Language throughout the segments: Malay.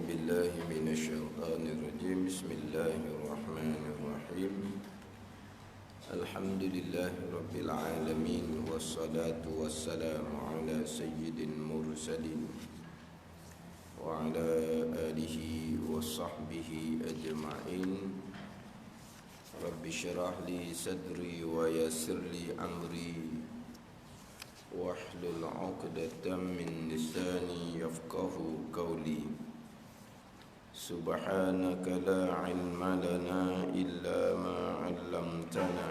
بالله من الشيطان الرجيم. بسم الله الرحمن الرحيم. الحمد لله رب العالمين، والصلاة والسلام على سيد المرسلين وعلى آله وصحبه أجمعين. رب اشرح لي صدري ويسر لي أمري واحلل عقدة من لساني يفقه قولي. سبحانك لا علم لنا إلا ما علمتنا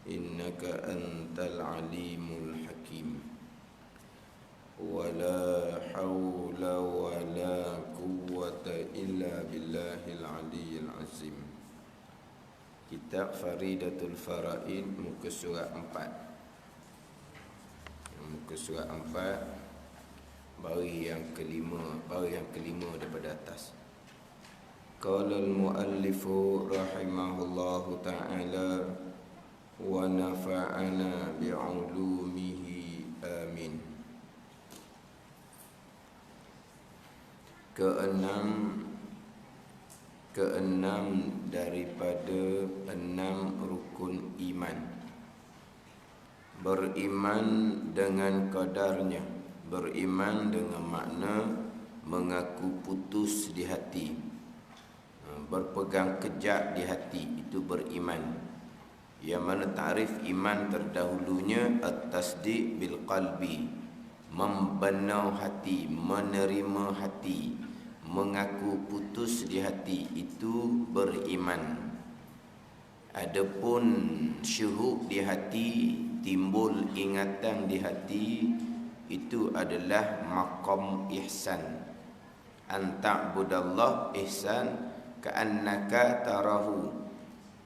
إنك أنت العليم الحكيم. ولا حول ولا قوة إلا بالله العلي العظيم. Kitab Faridatul Faraid, muka surat 4. Muka surat 4, baris yang kelima daripada atas. Qala al-muallifu rahimahullahu ta'ala wa nafa'ana bi'ulumihi amin. Keenam daripada 6 rukun iman. Beriman dengan qadarnya. Beriman dengan makna mengaku putus di hati, berpegang kejak di hati, itu beriman. Yang mana ta'rif iman terdahulunya at-tasdiq bil qalbi, membenau hati, menerima hati, mengaku putus di hati, itu beriman. Adapun syuhud di hati, timbul ingatan di hati, itu adalah maqam ihsan. Anta'budallah ihsan ka'annaka tarahu,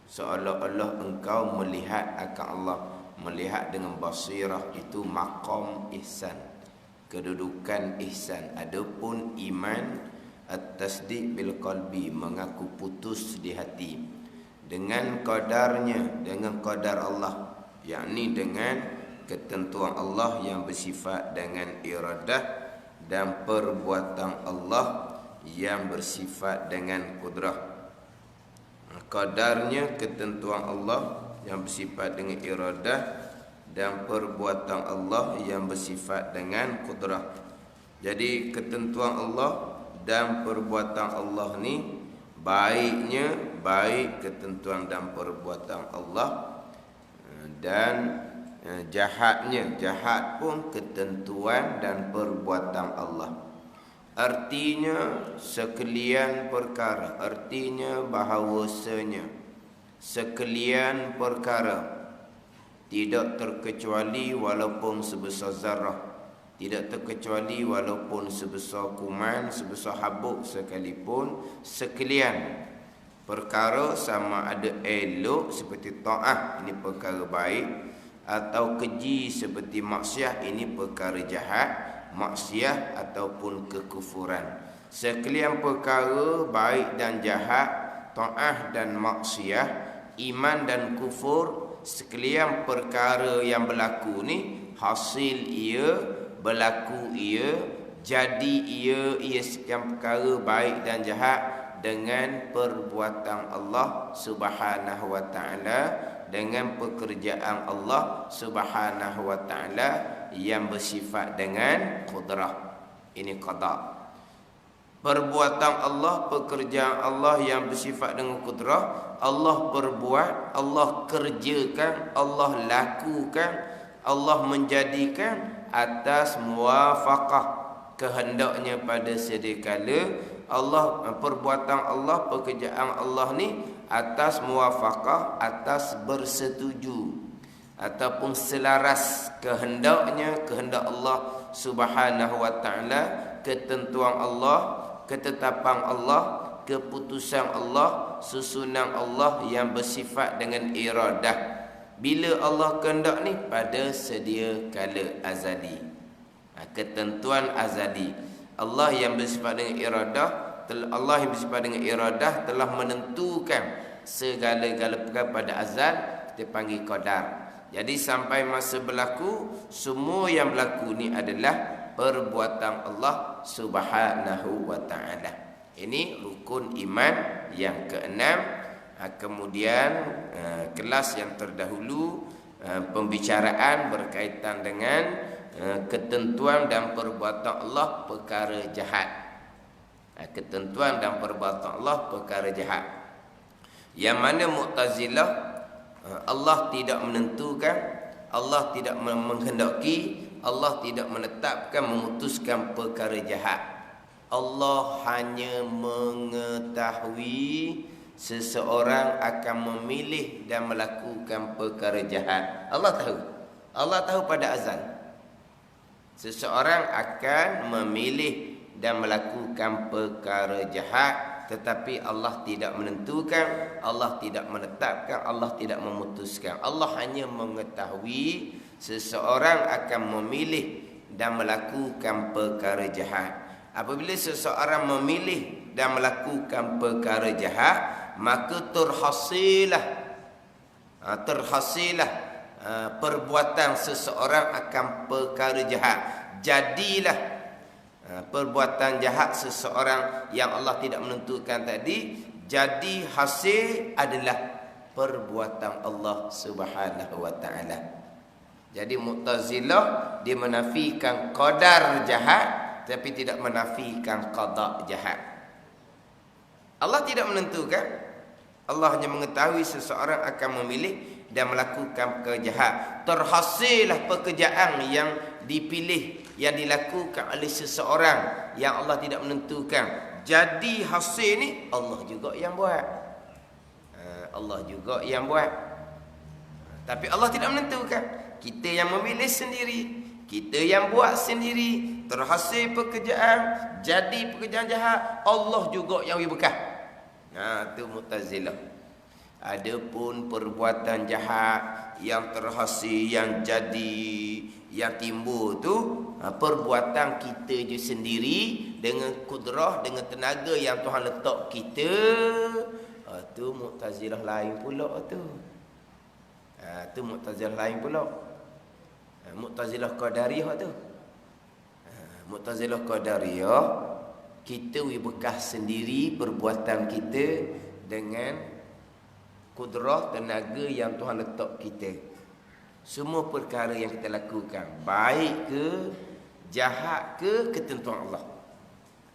seolah-olah engkau melihat akan Allah, melihat dengan basirah, itu maqam ihsan, kedudukan ihsan. Adapun iman at-tasdiq bil qalbi, mengaku putus di hati dengan qadarnya, dengan qadar Allah, yakni dengan ketentuan Allah yang bersifat dengan iradah, dan perbuatan Allah yang bersifat dengan kudrah. Qadarnya ketentuan Allah yang bersifat dengan iradah, dan perbuatan Allah yang bersifat dengan kudrah. Jadi ketentuan Allah dan perbuatan Allah ni baiknya baik ketentuan dan perbuatan Allah, dan jahatnya jahat pun ketentuan dan perbuatan Allah. Artinya sekalian perkara, artinya bahawasanya sekalian perkara, tidak terkecuali walaupun sebesar zarah, tidak terkecuali walaupun sebesar kuman, sebesar habuk sekalipun, sekalian perkara, sama ada elok seperti ta'ah, ini perkara baik, atau keji seperti maksiat, ini perkara jahat, maksiat ataupun kekufuran. Sekalian perkara baik dan jahat, ta'ah dan maksiat, iman dan kufur, sekalian perkara yang berlaku ni, hasil ia, berlaku ia, jadi ia yang perkara baik dan jahat dengan perbuatan Allah Subhanahu wa ta'ala, dengan pekerjaan Allah Subhanahu wa ta'ala yang bersifat dengan qudrah. Ini qada. Perbuatan Allah, pekerjaan Allah yang bersifat dengan qudrah, Allah perbuat, Allah kerjakan, Allah lakukan, Allah menjadikan atas muwafaqah kehendaknya pada sedia kala. Allah, perbuatan Allah, pekerjaan Allah ni atas muwafaqah, atas bersetuju ataupun selaras kehendaknya, kehendak Allah Subhanahu wa ta'ala, ketentuan Allah, ketetapan Allah, keputusan Allah, susunan Allah yang bersifat dengan iradah. Bila Allah kehendak ni pada sedia kala azali, ketentuan azali. Allah yang bersifat dengan iradah, Allah yang bersifat dengan iradah telah menentukan segala-gala perkara pada azal, kita panggil qadar. Jadi sampai masa berlaku, semua yang berlaku ni adalah perbuatan Allah Subhanahu wa taala. Ini rukun iman yang keenam. Kemudian kelas yang terdahulu pembicaraan berkaitan dengan ketentuan dan perbuatan Allah perkara jahat. Ketentuan dan perbuatan Allah perkara jahat. Yang mana Mu'tazilah Allah tidak menentukan, Allah tidak menghendaki, Allah tidak menetapkan, memutuskan perkara jahat. Allah hanya mengetahui seseorang akan memilih dan melakukan perkara jahat. Allah tahu. Allah tahu pada azal. Seseorang akan memilih dan melakukan perkara jahat, tetapi Allah tidak menentukan, Allah tidak menetapkan, Allah tidak memutuskan. Allah hanya mengetahui seseorang akan memilih dan melakukan perkara jahat. Apabila seseorang memilih dan melakukan perkara jahat, maka terhasilah perbuatan seseorang akan perkara jahat. Jadilah perbuatan jahat seseorang yang Allah tidak menentukan tadi, jadi hasil adalah perbuatan Allah Subhanahu wa taala. Jadi Mu'tazilah dia menafikan qadar jahat tapi tidak menafikan qada jahat. Allah tidak menentukan, Allah hanya mengetahui seseorang akan memilih dan melakukan kejahat. Terhasillah pekerjaan yang dipilih, yang dilakukan oleh seseorang yang Allah tidak menentukan. Jadi hasil ni Allah juga yang buat. Allah juga yang buat. Tapi Allah tidak menentukan. Kita yang memilih sendiri, kita yang buat sendiri. Terhasil pekerjaan, jadi pekerjaan jahat, Allah juga yang berkah. Itu Mu'tazilah. Adapun perbuatan jahat yang terhasil, yang jadi, yang timbul tu perbuatan kita je sendiri dengan kudrah, dengan tenaga yang Tuhan letak kita. Tu Mu'tazilah lain pula tu. Tu Mu'tazilah lain pula. Mu'tazilah Qadariyah tu. Mu'tazilah Qadariyah, kita bekas sendiri perbuatan kita dengan kudrah, tenaga yang Tuhan letak kita. Semua perkara yang kita lakukan, baik ke, jahat ke, ketentuan Allah.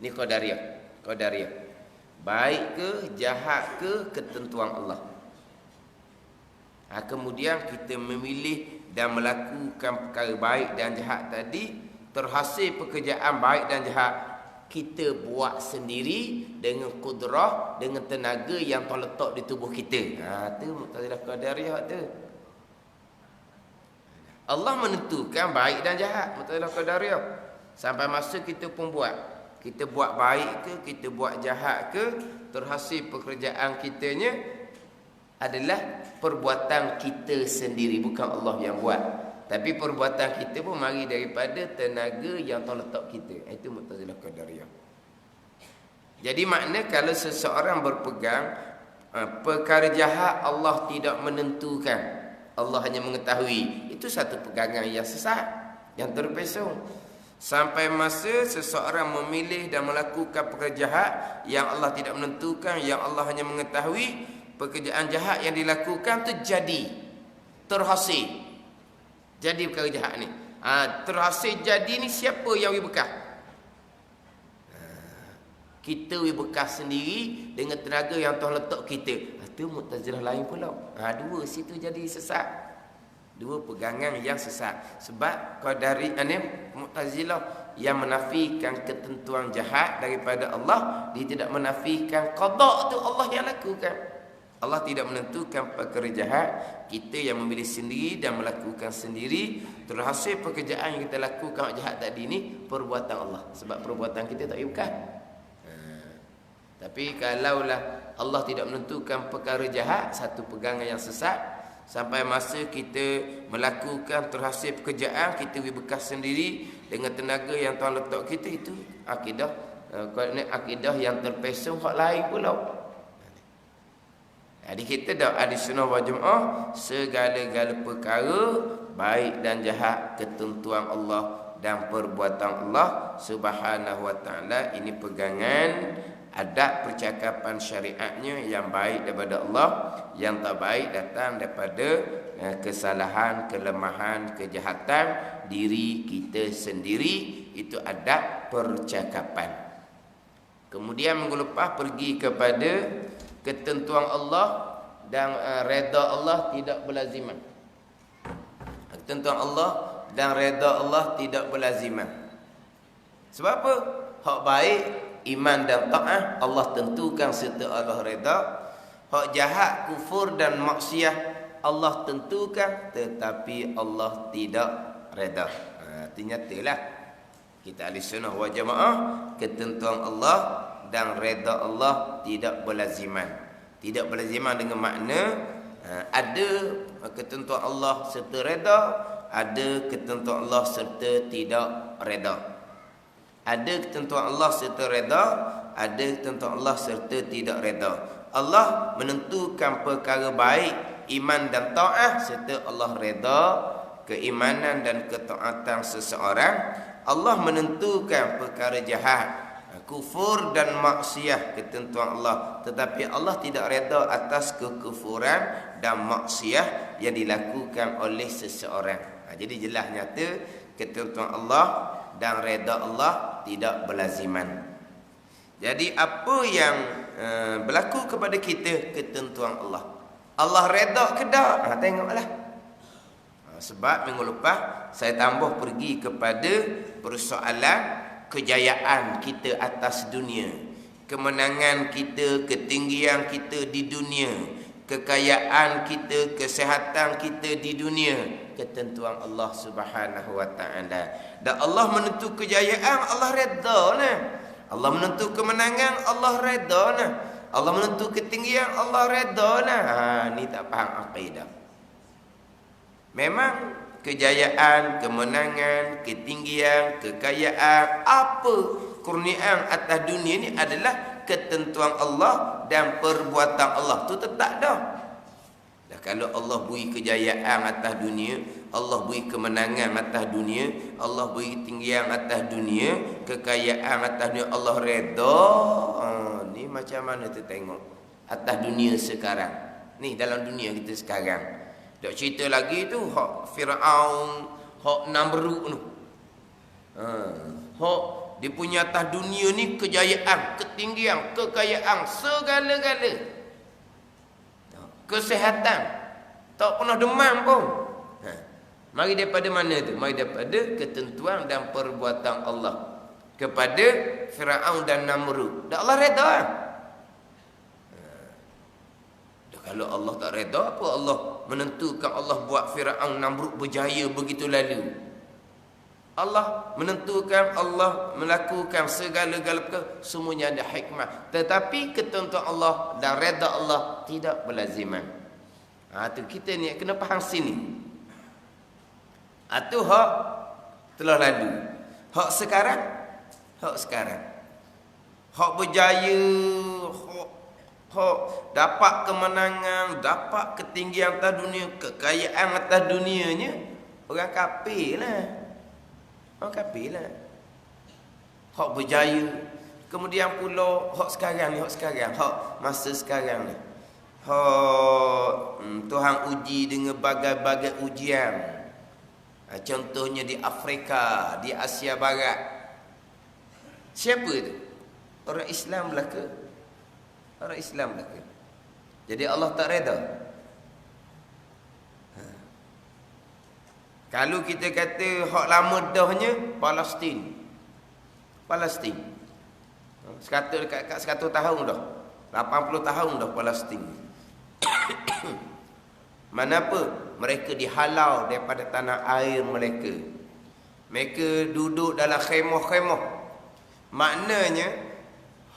Ni Qadariyah. Baik ke, jahat ke, ketentuan Allah. Kemudian kita memilih dan melakukan perkara baik dan jahat tadi. Terhasil pekerjaan baik dan jahat, kita buat sendiri dengan kudrah, dengan tenaga yang Tuhan letak di tubuh kita. Tu Mu'tazilah Qadariyah tu. Allah menentukan baik dan jahat, Mu'tazilah Qadariyah. Sampai masa kita pun buat. Kita buat baik ke, kita buat jahat ke, terhasil pekerjaan kitanya adalah perbuatan kita sendiri, bukan Allah yang buat. Tapi perbuatan kita pun mari daripada tenaga yang Tuhan letak kita. Itu Mu'tazilah Qadariyah. Jadi makna kalau seseorang berpegang perkara jahat Allah tidak menentukan, Allah hanya mengetahui, itu satu pegangan yang sesat, yang terpesong. Sampai masa seseorang memilih dan melakukan perkara jahat yang Allah tidak menentukan, yang Allah hanya mengetahui, pekerjaan jahat yang dilakukan tu jadi, terhasil. Jadi perkara jahat ni. Terhasil jadi ni siapa yang bekas? Kita bekas sendiri dengan tenaga yang Tuhan letak kita. Itu Mu'tazilah lain pula. Dua situ jadi sesat. Dua pegangan yang sesat. Sebab Qadari Mu'tazilah yang menafikan ketentuan jahat daripada Allah, dia tidak menafikan qada tu Allah yang lakukan. Allah tidak menentukan perkara jahat, kita yang memilih sendiri dan melakukan sendiri. Terhasil pekerjaan yang kita lakukan jahat tadi ni perbuatan Allah, sebab perbuatan kita tak bukan. Tapi kalaulah Allah tidak menentukan perkara jahat, satu pegangan yang sesat. Sampai masa kita melakukan terhasil pekerjaan, kita bekas sendiri dengan tenaga yang Tuhan letak kita, itu akidah yang terpesong hak lain pula. Jadi kita dah ahli sunnah wal jamaah, segala-gala perkara baik dan jahat ketentuan Allah dan perbuatan Allah Subhanahu wa taala. Ini pegangan adab percakapan syariatnya yang baik daripada Allah, yang tak baik datang daripada kesalahan, kelemahan, kejahatan diri kita sendiri. Itu adab percakapan. Kemudian minggu lepas pergi kepada ketentuan Allah dan redha Allah tidak berlaziman. Ketentuan Allah dan redha Allah tidak berlaziman. Sebab apa? Hak baik, iman dan taat Allah tentukan serta Allah redha. Hak jahat, kufur dan maksiat Allah tentukan tetapi Allah tidak redha. Artinya nyatalah kita ahli sunnah wal jamaah, ketentuan Allah dan redha Allah tidak berlaziman. Tidak berlaziman dengan makna ada ketentuan Allah serta redha, ada ketentuan Allah serta tidak redha. Ada ketentuan Allah serta redha, ada ketentuan Allah serta tidak redha. Allah menentukan perkara baik, iman dan taat serta Allah redha keimanan dan ketaatan seseorang. Allah menentukan perkara jahat, kufur dan maksiat, ketentuan Allah, tetapi Allah tidak redha atas kekufuran dan maksiat yang dilakukan oleh seseorang. Jadi jelas nyata ketentuan Allah dan redha Allah tidak berlaziman. Jadi apa yang berlaku kepada kita ketentuan Allah. Allah redha ke tak? Tengoklah. Sebab minggu lepas saya tambah pergi kepada persoalan kejayaan kita atas dunia, kemenangan kita, ketinggian kita di dunia, kekayaan kita, kesihatan kita di dunia, ketentuan Allah Subhanahu wa taala. Dan Allah menentu kejayaan, Allah redha nah. Allah menentu kemenangan, Allah redha nah. Allah menentu ketinggian, Allah redha nah. Ni tak faham akidah. Memang kejayaan, kemenangan, ketinggian, kekayaan, apa kurniaan atas dunia ni adalah ketentuan Allah dan perbuatan Allah. Tu tetap dah. Dan kalau Allah beri kejayaan atas dunia, Allah beri kemenangan atas dunia, Allah beri ketinggian atas dunia, kekayaan atas dunia, Allah redha. Ni macam mana tu tengok atas dunia sekarang. Ni dalam dunia kita sekarang. Tak cerita lagi tu hak Firaun, hak Namrud tu. Hak dia punya atas dunia ni kejayaan, ketinggian, kekayaan, segala-gala. Kesihatan. Tak pernah demam pun. Mari daripada mana tu? Mari daripada ketentuan dan perbuatan Allah kepada Firaun dan Namrud. Dan Allah redha. Kalau Allah tak redha, apa Allah menentukan Allah buat Firaun Namrud berjaya begitu lalu? Allah menentukan, Allah melakukan segala-gala perkara, semuanya ada hikmah. Tetapi ketentuan Allah dan redha Allah tidak berlaziman. Tu kita ni kena faham sini. Tu hak telah lalu. Hak sekarang, hak berjaya, hak dapat kemenangan, dapat ketinggian atas dunia, kekayaan atas dunianya, orang kafir lah. Orang kafir lah. Hak berjaya. Kemudian pula hak sekarang ni, hak masa sekarang ni. Hak Tuhan uji dengan bagai-bagai ujian. Contohnya di Afrika, di Asia Barat. Siapa tu? Orang Islam belaka. Orang Islam belaka. Jadi Allah tak redha. Kalau kita kata hak lama dahnya Palestin. 100 dekat 100 tahun dah. 80 tahun dah Palestin. Manapa mereka dihalau daripada tanah air mereka. Mereka duduk dalam khemah-khemah. Maknanya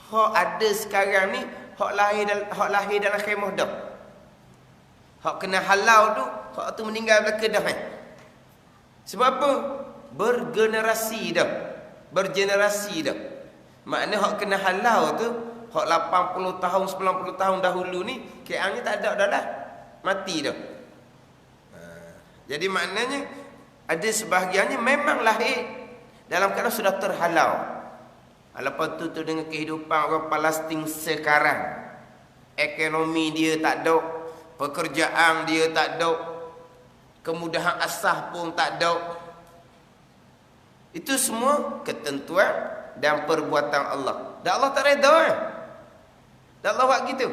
hak ada sekarang ni hak lahir dalam khemah dah. Hak kena halau tu, hak tu meninggal belaka dah. Sebab apa? Bergenerasi dah. Makna hak kena halau tu, hak 80 tahun, 90 tahun dahulu ni, KL ni tak ada dah lah. Mati dah. Jadi maknanya ada sebahagiannya memang lahir dalam keadaan sudah terhalau. Lepas tu dengan kehidupan orang Palestin sekarang, ekonomi dia tak ada, pekerjaan dia tak ada, kemudahan asas pun tak ada. Itu semua ketentuan dan perbuatan Allah. Dan Allah tak reda. Dan Allah buat gitu.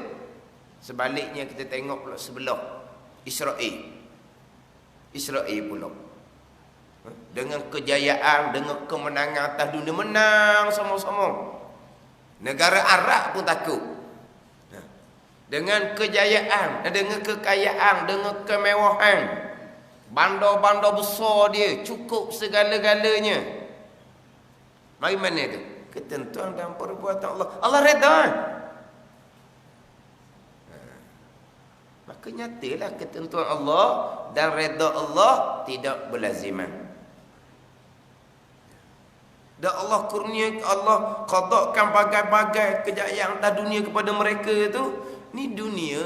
Sebaliknya kita tengok pula sebelah Israel. Israel pula dengan kejayaan, dengan kemenangan atas dunia, menang sama-sama. Negara Arab pun takut. Dengan kejayaan, dengan kekayaan, dengan kemewahan, bandar-bandar besar dia, cukup segala-galanya. Mari mana tu? Ketentuan dan perbuatan Allah. Allah reda. Maka nyatalah ketentuan Allah dan reda Allah tidak berlaziman. Dan Allah kurnia, Allah qadakkan bagai-bagai kejayaan atas dunia kepada mereka tu. Ni dunia.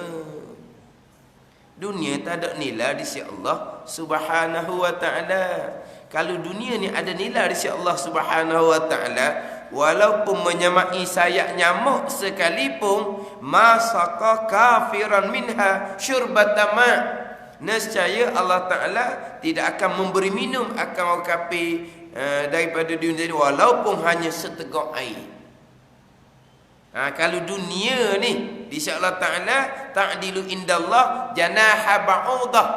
Dunia tak ada nilai di sisi Allah Subhanahu wa ta'ala. Kalau dunia ni ada nilai di sisi Allah Subhanahu wa ta'ala, walaupun menyamai sayap nyamuk sekalipun, masaka kafiran minha syurbatama, nescaya Allah Ta'ala tidak akan memberi minum akan orang kafir daripada dunia ini, walaupun hanya seteguk air. Kalau dunia ni di sisi Allah Ta'ala, ta'dilu indallah janaha ba'udah.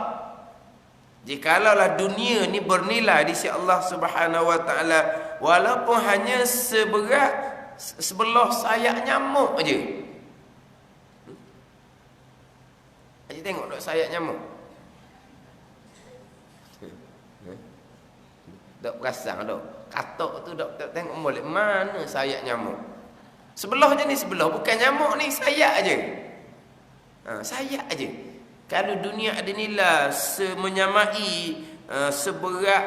Jikalau dunia ni bernilai di sisi Allah Subhanahu wa ta'ala, walaupun hanya sebelah sayap nyamuk aja. Aja tengok dok sayap nyamuk. Dok perasan dok. Katok tu dok tengok molek mana sayap nyamuk. Sebelah je ni, sebelah bukan nyamuk ni, sayap aja. Sayap aja. Kalau dunia ada nilai menyamai sebelah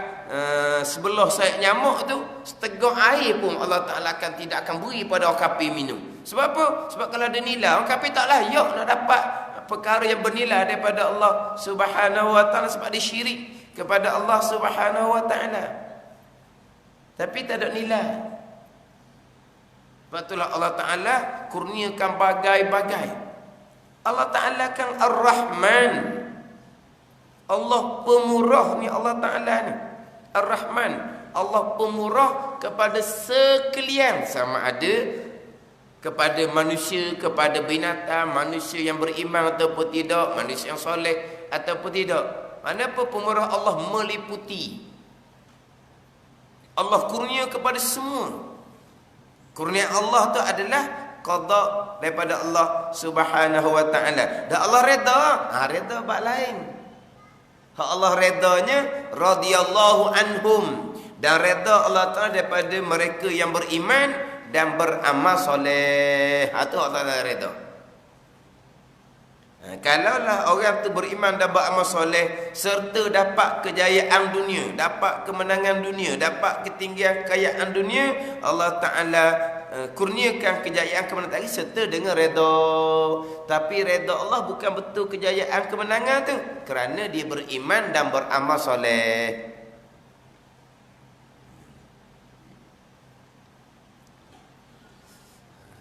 sayap nyamuk tu, seteguk air pun Allah Ta'ala tidak akan beri pada orang kafir minum. Sebab apa? Sebab kalau ada nilai, orang kafir tak layak nak dapat perkara yang bernilai daripada Allah Subhanahu wa ta'ala, sebab dia syirik kepada Allah Subhanahu wa ta'ala. Tapi tak ada nilai. Sebab itulah Allah Ta'ala kurniakan bagai-bagai. Allah Ta'ala kan Ar-Rahman. Allah pemurah ni, Allah Ta'ala ni Ar-Rahman. Allah pemurah kepada sekalian, sama ada kepada manusia, kepada binatang, manusia yang beriman ataupun tidak, manusia yang soleh ataupun tidak. Manapun pemurah Allah meliputi. Allah kurnia kepada semua. Kurnia Allah tu adalah qada daripada Allah Subhanahu wa ta'ala. Dan Allah reda. Reda bab lain. Hak Allah redanya radhiyallahu anhum. Dan reda Allah Ta'ala daripada mereka yang beriman dan beramal soleh. Itu Allah Ta'ala reda. Kalaulah orang tu beriman dan beramal soleh, serta dapat kejayaan dunia, dapat kemenangan dunia, dapat ketinggian kekayaan dunia, Allah Ta'ala kurniakan kejayaan kemenangan tadi serta dengan reda. Tapi reda Allah bukan betul kejayaan kemenangan tu, kerana dia beriman dan beramal soleh.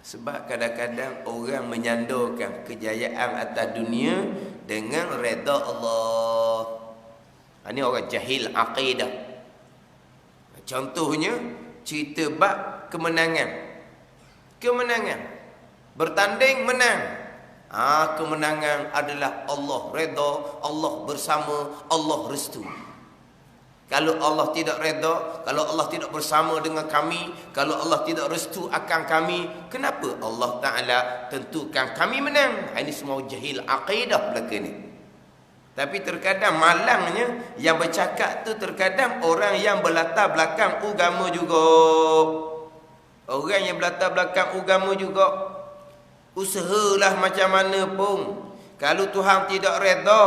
Sebab kadang-kadang orang menyandarkan kejayaan atas dunia dengan reda Allah. Ini orang jahil akidah. Contohnya cerita bab kemenangan. Kemenangan. Bertanding menang. Kemenangan adalah Allah reda, Allah bersama, Allah restu. Kalau Allah tidak reda, kalau Allah tidak bersama dengan kami, kalau Allah tidak restu akan kami, kenapa Allah Ta'ala tentukan kami menang? Ini semua jahil akidah belaka ni. Tapi terkadang malangnya yang bercakap tu terkadang orang yang berlatar belakang agama juga. Orang yang berlatar belakang agama juga. Usahalah macam mana pun, kalau Tuhan tidak reda,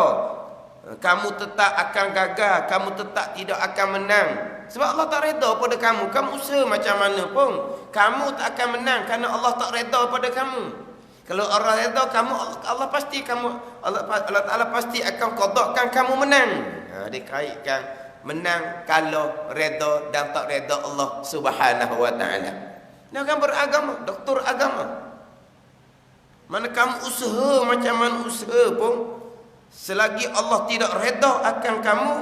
kamu tetap akan gagal, kamu tetap tidak akan menang. Sebab Allah tak reda pada kamu. Kamu usaha macam mana pun, kamu tak akan menang kerana Allah tak reda pada kamu. Kalau Allah reda kamu, Allah pasti kamu, Allah Ta'ala pasti akan qadakkan kamu menang. Dia kaitkan menang, kalah, reda dan tak reda Allah Subhanahu wa taala. Dia kan beragama, doktor agama. Mana kamu usaha macam mana usaha pun, selagi Allah tidak reda akan kamu,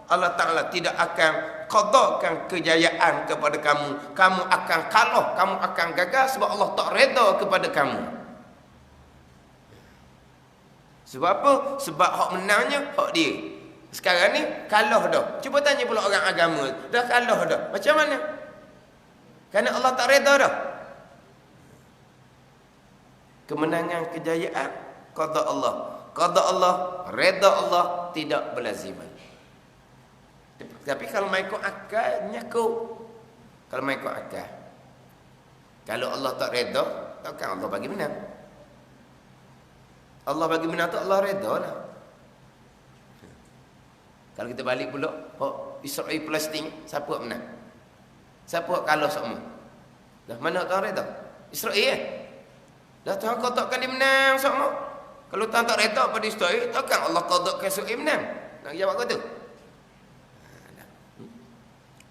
Allah Ta'ala tidak akan qadakan kejayaan kepada kamu. Kamu akan kalah, kamu akan gagal sebab Allah tak reda kepada kamu. Sebab apa? Sebab hak menangnya hak dia. Sekarang ni kalah dah. Cuba tanya pula orang agama, dah kalah dah. Macam mana? Kerana Allah tak reda dah. Kemenangan, kejayaan, qada Allah. Qada Allah, reda Allah tidak berlaziman. Tapi kalau main ikut akal, nyakut. Kalau main ikut akal. Kalau Allah tak reda, takkan Allah bagi menang. Allah bagi menang tu Allah reda lah. Kalau kita balik pula, Israel Palestin, siapa menang? Siapa kalah semua? Dah mana Tuhan reda? Israel. Dah Tuhan kotakkan dia menang semua. Kalau Tuhan tak reda pada Israel, takkan Allah kotakkan Israel menang? Nak jawab kata?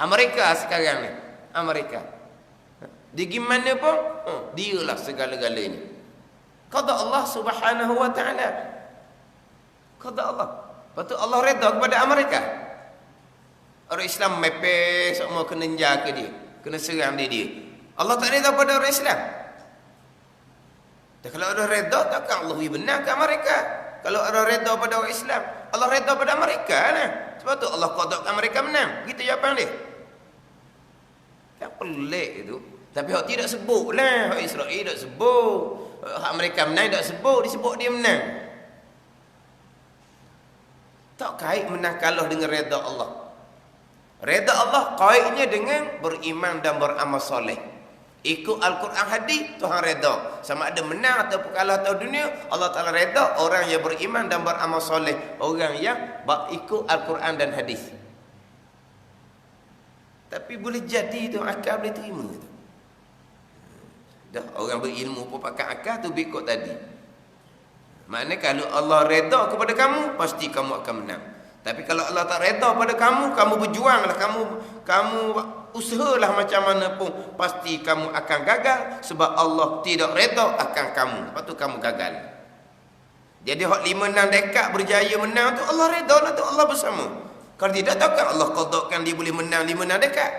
Amerika sekarang ni, Amerika. Di gimana pun, dialah segala-galanya. Qada Allah Subhanahu wa taala. Qada Allah. Lepas tu Allah reda kepada Amerika. Orang Islam mepes semua kena jaga dia, kena serang dia. Allah tak reda pada orang Islam. Dan kalau ada reda, takkan Allah benar ke Amerika. Kalau ada reda pada orang Islam, Allah reda pada Amerika nah. Sebab tu Allah qada Amerika menang. Gitu jawapan dia. Kan pelik itu. Tapi hak tidak sebut lah. Hak Israel tak sebut. Hak Amerika menang tak sebut. Disebut dia menang. Tak kait menang kalah dengan reda Allah. Reda Allah kaitnya dengan beriman dan beramal soleh. Ikut Al-Quran hadis, Tuhan reda. Sama ada menang atau kalah atau dunia, Allah Ta'ala reda orang yang beriman dan beramal soleh. Orang yang ikut Al-Quran dan hadis. Tapi boleh jadi tu akal boleh terima tu. Dah orang berilmu pun pakai akal tu ikut tadi. Maknanya kalau Allah reda kepada kamu, pasti kamu akan menang. Tapi kalau Allah tak reda pada kamu, kamu berjuanglah, kamu usahalah macam mana pun, pasti kamu akan gagal sebab Allah tidak reda akan kamu. Lepas tu kamu gagal. Jadi hak 5-6 dekad berjaya menang tu Allah reda lah tu, Allah bersama. Kalau tidak, takkan Allah qadakan dia boleh menang 5-6 dekad.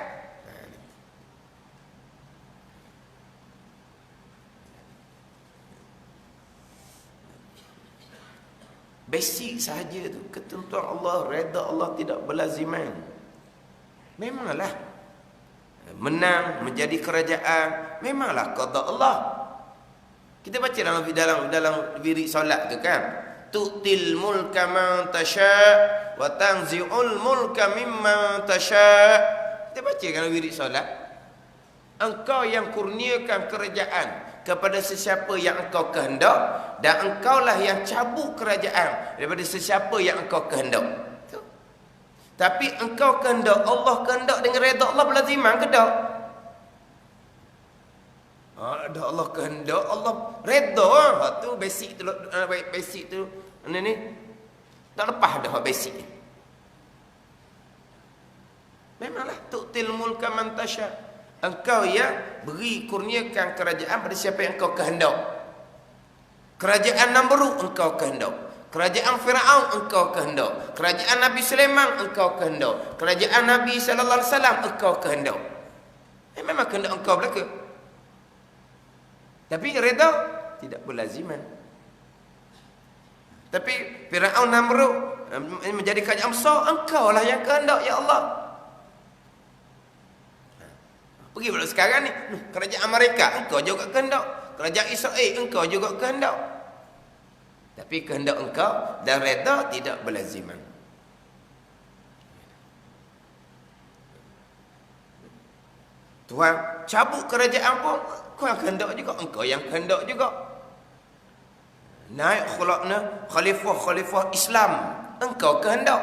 Basic sahaja tu, ketentuan Allah, reda Allah tidak berlaziman. Memanglah menang menjadi kerajaan, memanglah qada Allah. Kita baca dalam wirid solat tu kan, tu'til mulka man tasha wa tanzi'ul mulka mimman tasha. Kita baca dalam wirid solat, engkau yang kurniakan kerajaan kepada sesiapa yang engkau kehendak, dan engkaulah yang cabut kerajaan daripada sesiapa yang engkau kehendak. Tapi engkau kehendak, Allah kehendak dengan redha Allah berlaziman ke tak? Ada Allah kehendak, Allah redha. Tu basic tu, basic tu ni tak lepas dah basic. Memanglah tu'til mulka man tasha. Engkau yang beri kurniakan kerajaan pada siapa yang engkau kehendak. Kerajaan Namrud engkau kehendak. Kerajaan Firaun engkau kehendak. Kerajaan Nabi Sulaiman engkau kehendak. Kerajaan Nabi sallallahu alaihi wasallam engkau kehendak. Memang kehendak engkau belaka. Tapi redha tidak berlaziman. Tapi Firaun Namrud menjadi kerajaan besar, engkau lah yang kehendak ya Allah. Pergi pula sekarang ni, kerajaan Amerika engkau juga kehendak, kerajaan Israel engkau juga kehendak. Tapi kehendak engkau dan redha tidak berlaziman. Tuhan cabut kerajaan pun kau yang kehendak juga, engkau yang kehendak juga. Naik khalifah Islam, engkau kehendak.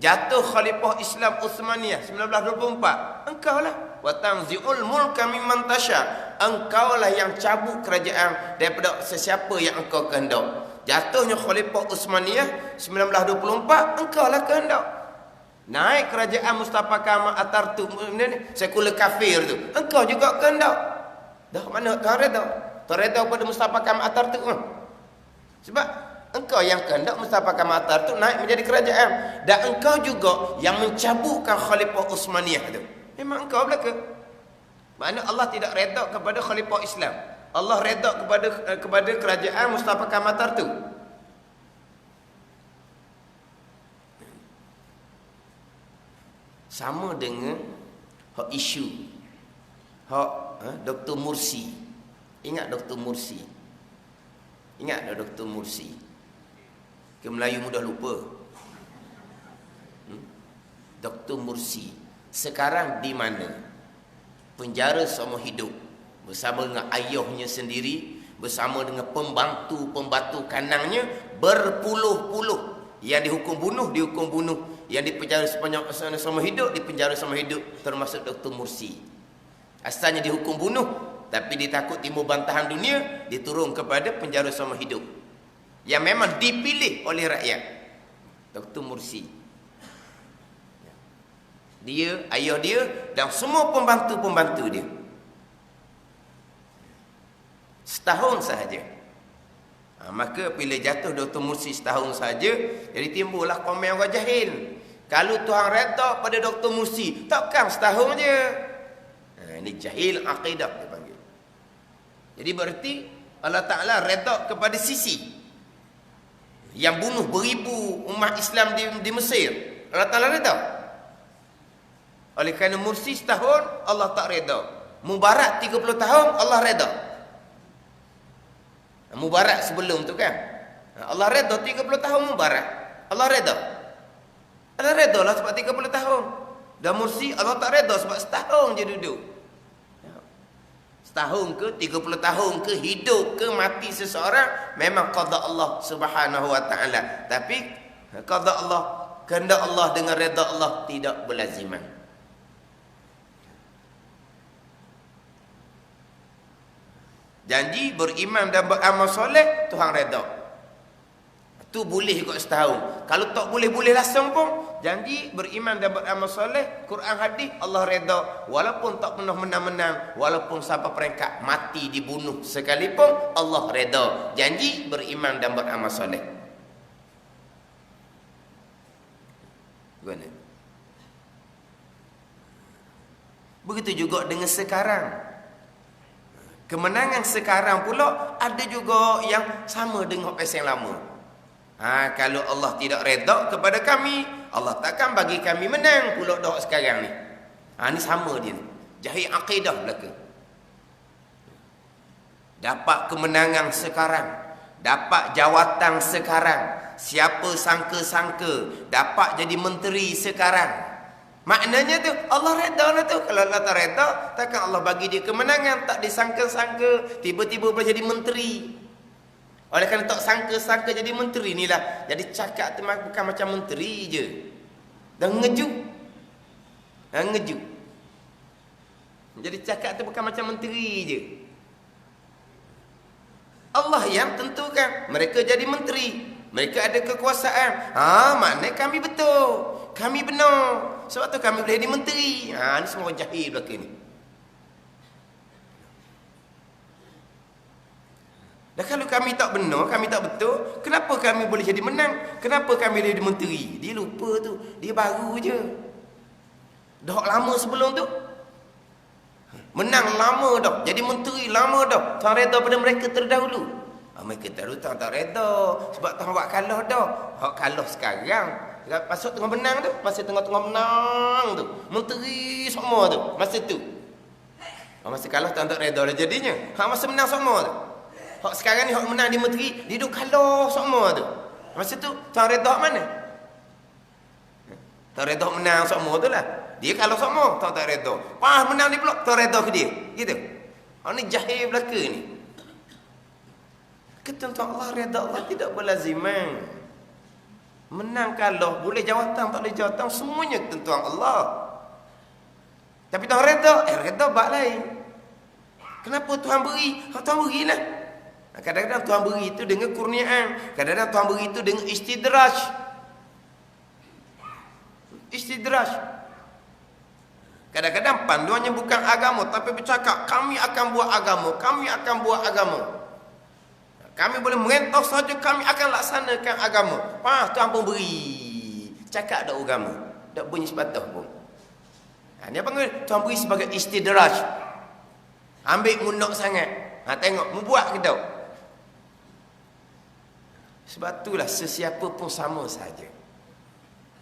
Jatuh khalifah Islam Uthmaniyah 1924, engkau lah. Wa tanzi'ul mulka mimman tasha, engkaulah yang cabut kerajaan daripada sesiapa yang engkau kehendak. Jatuhnya khalifah Uthmaniyah 1924, engkaulah kehendak. Naik kerajaan Mustafa Kamal Atatürk, sekular kafir tu. Engkau juga kehendak. Dah mana Tuhan redha? Tuhan redha pada Mustafa Kamal Atatürk. Sebab engkau yang kehendak Mustafa Kamal Atatürk naik menjadi kerajaan. Dan engkau juga yang mencabutkan Khalifah Utsmaniyah tu. Memang engkau belaka. Maknanya Allah tidak redha kepada Khalifah Islam. Allah redha kepada kerajaan Mustafa Kamal Atatürk. Sama dengan hak isu hak Dr. Mursi. Ingat Dr. Mursi? Ingat tak Dr. Mursi? Ke Melayu mudah lupa. Dr. Mursi sekarang di mana? Penjara seumur hidup bersama dengan ayahnya sendiri, bersama dengan pembantu kanangnya, berpuluh-puluh. Yang dihukum bunuh, yang dipenjara seumur hidup, dipenjara seumur hidup, termasuk Dr. Mursi. Asalnya dihukum bunuh, tapi ditakut timbul bantahan dunia, diturun kepada penjara seumur hidup. Yang memang dipilih oleh rakyat. Dr. Mursi. Dia, ayah dia dan semua pembantu-pembantu dia. Setahun sahaja. Maka bila jatuh Dr. Mursi setahun saja, jadi timbullah komen orang jahil. Kalau Tuhan redha pada Dr. Mursi, takkan setahun je. Ini jahil akidah dia panggil. Jadi berarti Allah Ta'ala redha kepada Sisi yang bunuh beribu umat Islam di Mesir. Allah Ta'ala redha. Oleh kerana Mursi setahun, Allah tak redha. Mubarak 30 tahun, Allah redha. Mubarak sebelum tu kan, Allah redha 30 tahun Mubarak. Allah redha. Allah redha lah sebab 30 tahun. Dan Mursi Allah tak redha sebab setahun je duduk. Setahun ke 30 tahun ke, hidup ke mati seseorang, memang qada Allah Subhanahu wa taala. Tapi qada Allah, kehendak Allah dengan redha Allah tidak berlaziman. Janji beriman dan beramal soleh, Tuhan redha. Tu boleh kot setahun. Kalau tak boleh langsung pun, janji beriman dan beramal soleh, Quran hadis, Allah redha. Walaupun tak pernah menang-menang, walaupun sampai peringkat mati dibunuh sekalipun, Allah redha. Janji beriman dan beramal soleh. Gimana? Begitu juga dengan sekarang. Kemenangan sekarang pula ada juga yang sama dengan pasal yang lama. Kalau Allah tidak redha kepada kami, Allah takkan bagi kami menang pula dah sekarang ni. Ni sama dia ni. Jahil akidah belaka. Dapat kemenangan sekarang, dapat jawatan sekarang. Siapa sangka-sangka dapat jadi menteri sekarang. Maknanya tu Allah redha lah tu. Kalau Allah tak redha, takkan Allah bagi dia kemenangan. Tak disangka-sangka tiba-tiba boleh jadi menteri. Oleh kerana tak sangka-sangka jadi menteri ni lah, jadi cakap tu bukan macam menteri je. Dan ngejuk. Ngejuk. Jadi cakap tu bukan macam menteri je. Allah yang tentukan mereka jadi menteri. Mereka ada kekuasaan. Maknanya kami betul. Kami benar. Sebab tu kami boleh jadi menteri. Ni semua jahil belaka ni. Dan kalau kami tak benar, kami tak betul, kenapa kami boleh jadi menang? Kenapa kami boleh jadi menteri? Dia lupa tu. Dia baru je. Dah lama sebelum tu. Menang lama dah. Jadi menteri lama dah. Tuhan redha pada mereka terdahulu. Mereka terdahulu Tuhan tak redha. Sebab Tuhan buat kalah dah. Hak kalah sekarang. Masuk tengah menang tu, masa tengah-tengah menang tu, menteri semua tu, masa tu. Masa kalah tak redha dah jadinya. Masa menang semua tu. Hak sekarang ni hak menang di menteri, dia duk kalah semua tu. Masa tu Tuhan redha mana? Tuhan redha menang semua tu lah. Dia kalah semua, Tuhan tak redha. Pas menang dia pula, Tuhan redha ke dia. Gitu. Ni jahil belaka ni. Ketentuan Allah redha Allah tidak berlaziman. Menang kalah, boleh jawatan, tak boleh jawatan, semuanya ketentuan Allah. Tapi Tuhan redha, redha bab lain. Kenapa Tuhan beri? Tuhan berilah. Kadang-kadang Tuhan beri itu dengan kurniaan, kadang-kadang Tuhan beri itu dengan istidraj. Istidraj. Kadang-kadang panduannya bukan agama, tapi bercakap, kami akan buat agama, kami akan buat agama. Kami boleh merentah saja, kami akan laksanakan agama. Tuan pun beri. Cakap dak agama. Tak bunyi sepatah pun. Dia panggil Tuan beri sebagai istidraj. Ambil munak sangat. Tengok, membuat ke tak? Sebab itulah sesiapa pun sama saja.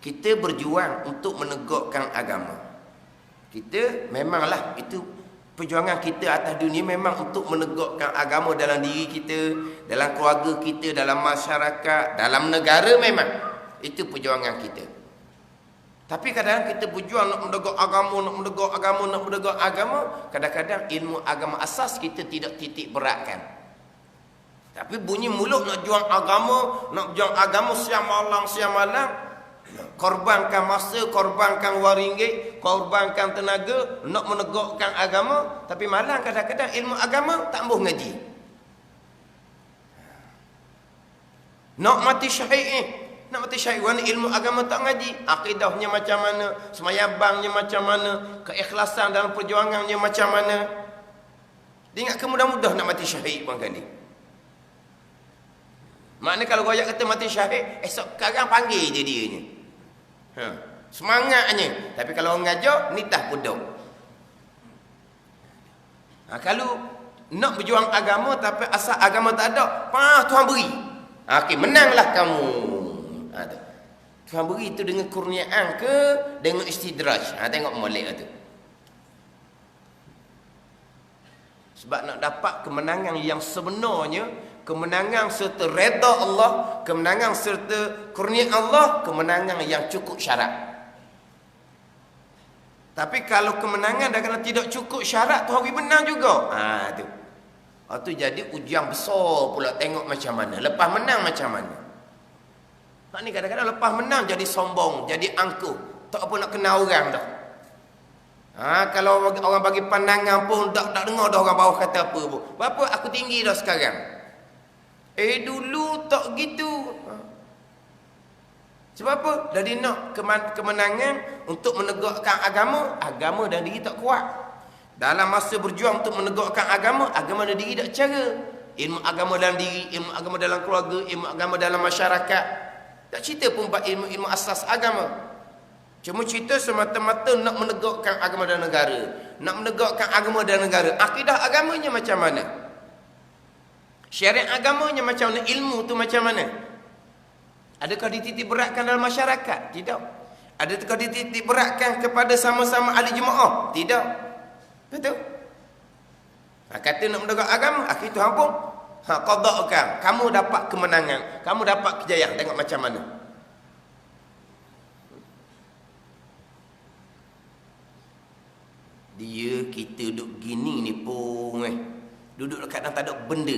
Kita berjuang untuk menegakkan agama. Kita memanglah itu perjuangan kita atas dunia memang untuk menegakkan agama dalam diri kita, dalam keluarga kita, dalam masyarakat, dalam negara memang. Itu perjuangan kita. Tapi kadang-kadang kita berjuang nak menegak agama, nak menegak agama, nak menegak agama. Kadang-kadang ilmu agama asas kita tidak titik beratkan. Tapi bunyi mulut nak juang agama, nak juang agama siang malam. Korbankan masa, korbankan wang ringgit, korbankan tenaga nak menegakkan agama, tapi malang kadang-kadang ilmu agama tak ambuh ngaji. Nak mati syahid nak mati syahid warna ilmu agama tak ngaji, akidahnya macam mana, semayabangnya macam mana, keikhlasan dalam perjuangannya macam mana. Dia ingat ke mudah-mudah nak mati syahid bang kali. Maknanya kalau goyak kata mati syahid, esok sekarang panggil je dia ni. Semangatnya. Tapi kalau orang ngajar, nitah pudok. Kalau nak berjuang agama tapi asal agama tak ada, Tuhan beri. Okey, menanglah kamu. Tuhan beri itu dengan kurniaan ke dengan istidraj. Tengok molek tu. Sebab nak dapat kemenangan yang sebenarnya, kemenangan serta redha Allah, kemenangan serta kurnia Allah, kemenangan yang cukup syarat. Tapi kalau kemenangan dah kena tidak cukup syarat, Tuhan beri menang juga. Tu. Tu jadi ujian besar pula, tengok macam mana. Lepas menang macam mana. Ni kadang-kadang lepas menang jadi sombong, jadi angkuh. Tak apa nak kena orang dah. Kalau orang bagi pandangan pun tak dengar dah orang bawah kata apa pun. Berapa aku tinggi dah sekarang. Dulu tak gitu. Sebab apa? Dari nak kemenangan untuk menegakkan agama, agama dan diri tak kuat. Dalam masa berjuang untuk menegakkan agama, agama dan diri tak cara. Ilmu agama dalam diri, ilmu agama dalam keluarga, ilmu agama dalam masyarakat. Tak cerita pun buat ilmu-ilmu asas agama. Cuma cerita semata-mata nak menegakkan agama dan negara. Nak menegakkan agama dan negara. Akidah agamanya macam mana? Syariat agamanya macam mana? Ilmu tu macam mana? Adakah dititik beratkan dalam masyarakat? Tidak. Adakah dititik beratkan kepada sama-sama ahli jemaah? Tidak. Betul? Kata nak menegak agama, akhir Tuhan pun qada'kan. Kamu dapat kemenangan, kamu dapat kejayaan. Tengok macam mana. Dia kita duduk gini ni pun duduk dekat dan tak ada benda.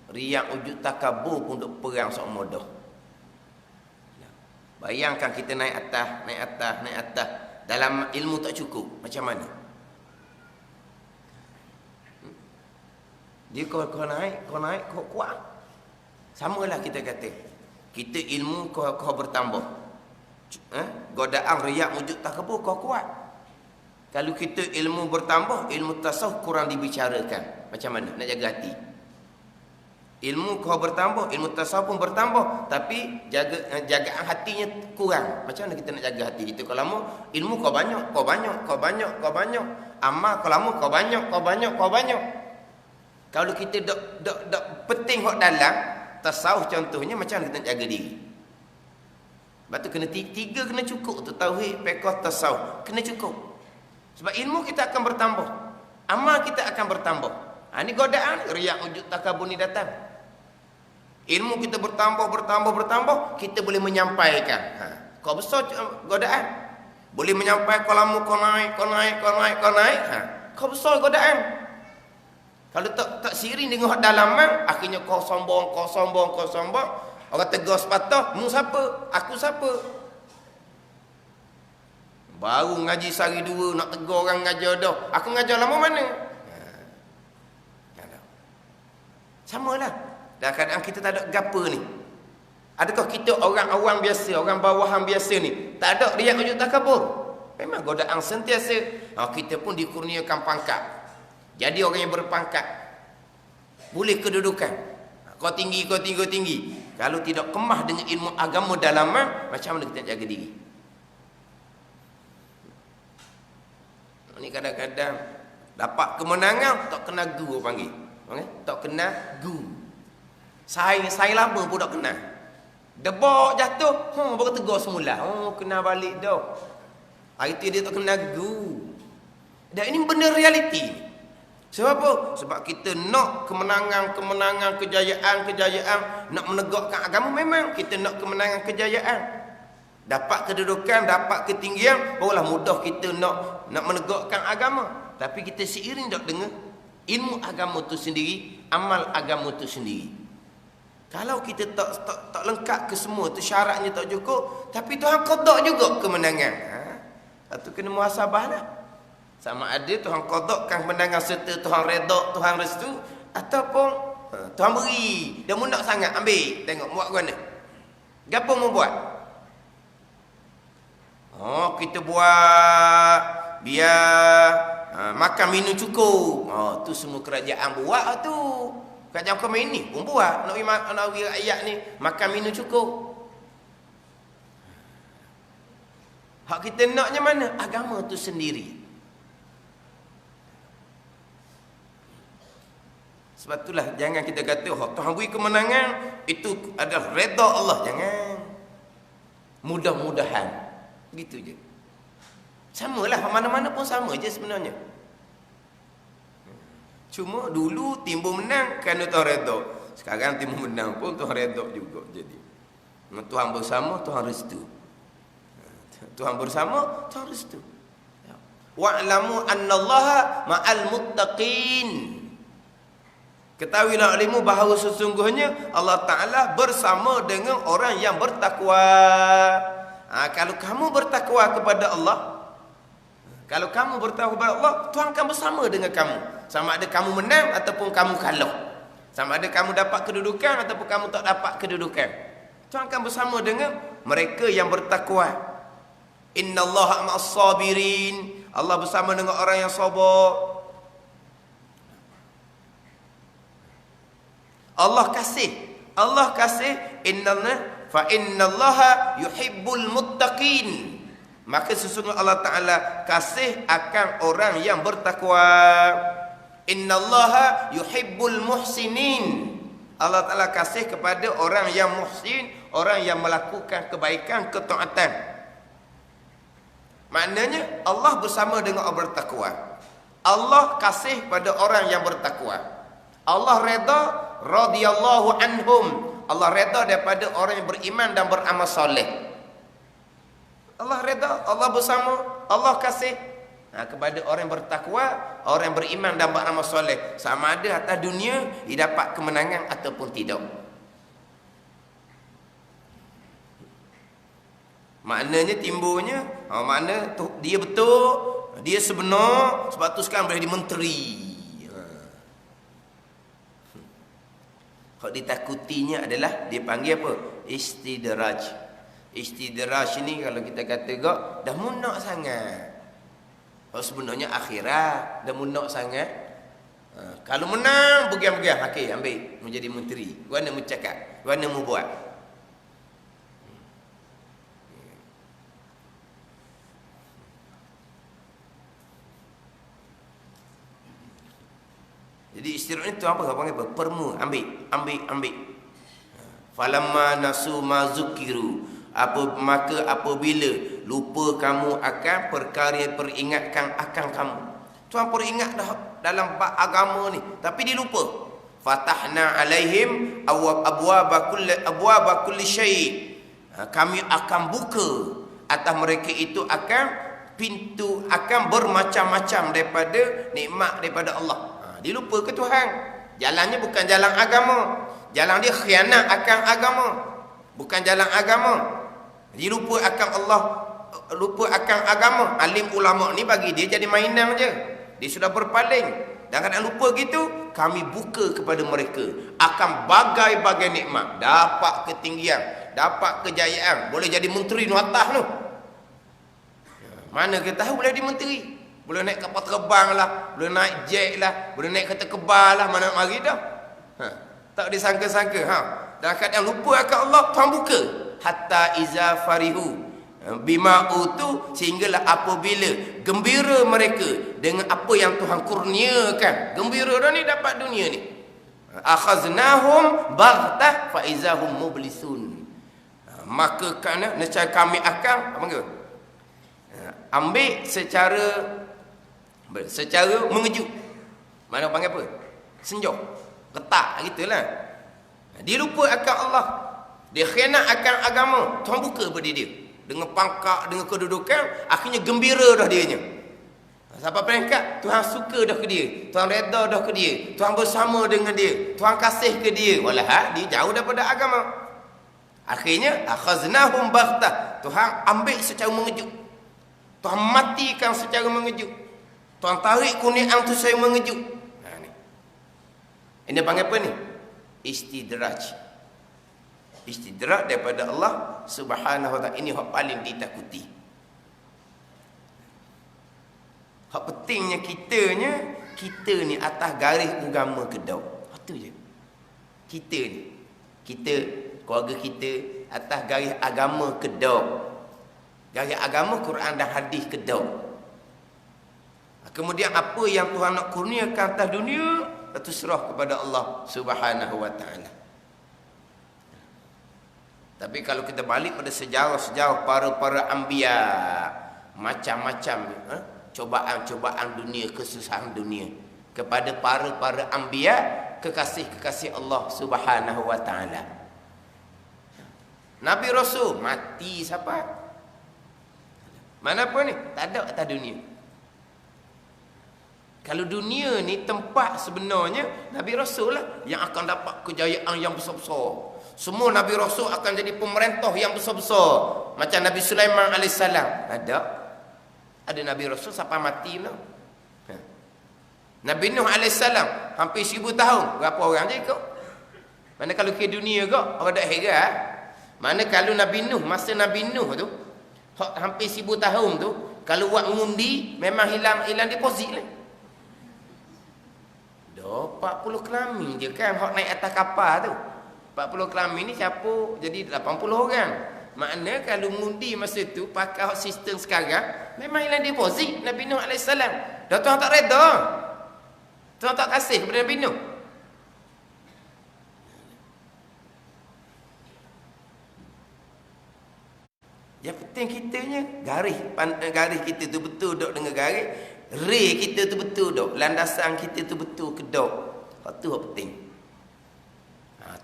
Riak wujud takabur pun duk perang sama dah. Bayangkan kita naik atas. Dalam ilmu tak cukup. Macam mana? Dia kau naik, kau kuat. Samalah kita kata. Kita ilmu kau bertambah. Godaan riak wujud takabur kau kuat. Kalau kita ilmu bertambah, ilmu tasawuf kurang dibicarakan. Macam mana? Nak jaga hati. Ilmu kau bertambah, ilmu tasawuf pun bertambah, tapi jagaan hatinya kurang. Macam mana kita nak jaga hati kita? Kalau lama ilmu kau banyak. Amal kau lama kau banyak. Kalau kita dok penting hok dalam tasawuf contohnya, macam mana kita nak jaga diri? Sebab tu kena tiga kena cukup tu, tauhid, fiqh, tasawuf. Kena cukup. Sebab ilmu kita akan bertambah, amal kita akan bertambah. Ini godaan riak wujud takabur ni datang. Ilmu kita bertambah, kita boleh menyampaikan. Kau besar godaan. Boleh menyampaikan kau naik. Kau besar godaan. Kalau tak siring dengan dalaman, akhirnya kau sombong. Orang tegur sepatah, mu siapa? Aku siapa? Baru ngaji sehari dua nak tegur orang ngajar dah. Aku ngajar lama mana? Sama lah. Dan keadaan kita tak ada gapa ni. Adakah kita orang awam biasa, orang bawahan biasa ni, tak ada riak ujub takabur? Memang godaan sentiasa. Kita pun dikurniakan pangkat. Jadi orang yang berpangkat, boleh kedudukan. Kau tinggi, kau tinggi, kau tinggi. Kalau tidak kemah dengan ilmu agama dalaman, macam mana kita jaga diri? Ni kadang-kadang dapat kemenangan, tak kena gu panggil. Tak kena gu. Saya lama pun tak kena. Debak jatuh, baru tegur semula. Kena balik dah. Hari tu dia tak kena gu. Dan ini benda realiti. Sebab apa? Sebab kita nak kemenangan, kejayaan, nak menegakkan agama, memang kita nak kemenangan, kejayaan. Dapat kedudukan, dapat ketinggian, barulah mudah kita nak menegakkan agama. Tapi kita seiring tak dengar ilmu agama tu sendiri, amal agama tu sendiri. Kalau kita tak lengkap ke semua tu, syaratnya tak cukup, tapi Tuhan qada juga kemenangan. Satu kena muhasabah lah. Sama ada Tuhan qadakan kemenangan serta Tuhan redha, Tuhan restu, ataupun Tuhan beri. Dia munak sangat, ambil. Tengok buat ke mana. Gapo mau buat? Kita buat biar makan minum cukup. Tu semua kerajaan buat tu. Kerajaan kami ni pun buat. Nak bagi rakyat ni makan minum cukup. Hak kita naknya mana? Agama tu sendiri. Sebab itulah jangan kita kata Tuhan beri kemenangan itu adalah redha Allah. Jangan. Mudah-mudahan. Gitu je. Samalah, mana-mana pun sama je sebenarnya. Cuma dulu timbul menang kerana Tuhan redha. Sekarang timbul menang pun Tuhan redha juga jadi. Tuhan bersama, Tuhan restu. Tuhan bersama, Tuhan restu. Wa'lamu annallaha ma'al muttaqin. Ketahuilah ilmu bahawa sesungguhnya Allah Ta'ala bersama dengan orang yang bertakwa. Kalau kamu bertakwa kepada Allah, kalau kamu bertakwa kepada Allah, Tuhan akan bersama dengan kamu. Sama ada kamu menang ataupun kamu kalah. Sama ada kamu dapat kedudukan ataupun kamu tak dapat kedudukan. Tuhan akan bersama dengan mereka yang bertakwa. Innallaha ma'as sabirin. Allah bersama dengan orang yang sabar. Allah kasih innallaha yuhibbul muttaqin. Maka sesungguhnya Allah Ta'ala kasih akan orang yang bertakwa. Innallaha yuhibbul muhsinin. Allah Ta'ala kasih kepada orang yang muhsin, orang yang melakukan kebaikan, ketaatan. Maknanya Allah bersama dengan orang bertakwa. Allah kasih pada orang yang bertakwa. Allah redha, radhiyallahu anhum. Allah redha daripada orang yang beriman dan beramal soleh. Allah redha, Allah bersama, Allah kasih kepada orang yang bertakwa, orang yang beriman dan beramal soleh. Sama ada atas dunia dia dapat kemenangan ataupun tidak. Maknanya timbulnya, makna dia betul, dia sebenar, sebab tu sekarang boleh jadi menteri. Kalau ditakutinya adalah dia panggil apa? Istidraj. Istidraj ni kalau kita kata gak dah munak sangat. Kalau sebenarnya akhirat dah munak sangat. Kalau menang bergiam-giam, okey ambil menjadi menteri. Mana mu cakap? Mana mu buat? Jadi istirahat itu apa? Panggil apa? Permu, ambil. Falamma nasu ma zukiru. Maka apabila lupa kamu akan perkara yang peringatkan akan kamu. Tuhan peringat dah dalam bab agama ni, tapi dia lupa. Fatahna alaihim abwaba kulli syai'. Kami akan buka atas mereka itu akan pintu, akan bermacam-macam daripada nikmat daripada Allah. Dia lupa ke Tuhan. Jalannya bukan jalan agama. Jalan dia khianat akan agama. Bukan jalan agama. Dia lupa akan Allah, lupa akan agama. Alim ulama ni bagi dia jadi mainan je. Dia sudah berpaling. Dan kadang lupa gitu, kami buka kepada mereka akan bagai-bagai nikmat. Dapat ketinggian, dapat kejayaan, boleh jadi menteri nu atas tu. Mana kita tahu boleh jadi menteri? Boleh naik kapal terbang lah, boleh naik jet lah, boleh naik kereta kebal lah, mana mari dah. Tak disangka-sangka. Dan kadang lupa akan Allah, Tuhan buka. Hatta iza farihu bima utu, sehinggalah apabila gembira mereka dengan apa yang Tuhan kurniakan. Gembira dah ni dapat dunia ni. Akhaznahum baghtah fa izahum mublisun. Maka kerana nescaya kami akan apa ke? Ambil secara mengejut. Mana panggil apa? Senjok. Ketak gitulah. Dia lupa akan Allah. Dia khianat akan agama. Tuhan buka pada dia. Dengan pangkat, dengan kedudukan, akhirnya gembira dah dianya. Sampai peringkat Tuhan suka dah ke dia, Tuhan reda dah ke dia, Tuhan bersama dengan dia, Tuhan kasih ke dia, walah dia jauh daripada agama. Akhirnya akhaznahum baghtah, Tuhan ambil secara mengejut, Tuhan matikan secara mengejut, Tuhan tarik kurniaan tu secara mengejut. Ni ini panggil apa ni? Istidraj. Istidraj daripada Allah Subhanahu wa taala. Ini hak paling ditakuti. Hak pentingnya kita ni atas garis agama kedau. Itu je. Kita keluarga kita atas garis agama kedau. Garis agama Quran dan hadis kedau. Kemudian apa yang Tuhan nak kurniakan atas dunia, itu serah kepada Allah Subhanahu wa taala. Tapi kalau kita balik pada sejarah-sejarah para anbiya, macam-macam cobaan-cobaan dunia, kesusahan dunia kepada para anbiya, kekasih-kekasih Allah Subhanahu wa taala. Nabi Rasul mati siapa? Mana apa ni? Tak ada atas dunia. Kalau dunia ni tempat sebenarnya Nabi Rasul lah yang akan dapat kejayaan yang besar-besar. Semua Nabi Rasul akan jadi pemerintah yang besar-besar. Macam Nabi Sulaiman AS. Ada Nabi Rasul sampai mati lah. Nabi Nuh AS hampir 1000 tahun. Berapa orang je ikut? Mana kalau ke dunia kau, orang tak heran. Mana kalau Nabi Nuh, masa Nabi Nuh tu hampir 1000 tahun tu, kalau buat ngundi memang hilang deposit lah. 40 kelamin je kan hok naik atas kapal tu. 40 kelamin ni siapa jadi 80 orang. Makna kalau ngundi masa tu pakai hok sistem sekarang memang hilang deposit. Nabi Nuh AS dah Tuhan tak reda. Tuhan tak kasih kepada Nabi Nuh. Yang penting kitanya garis kita tu betul dok dengan garis. Ray kita tu betul dok, landasan kita tu betul ke dok. Itu yang penting.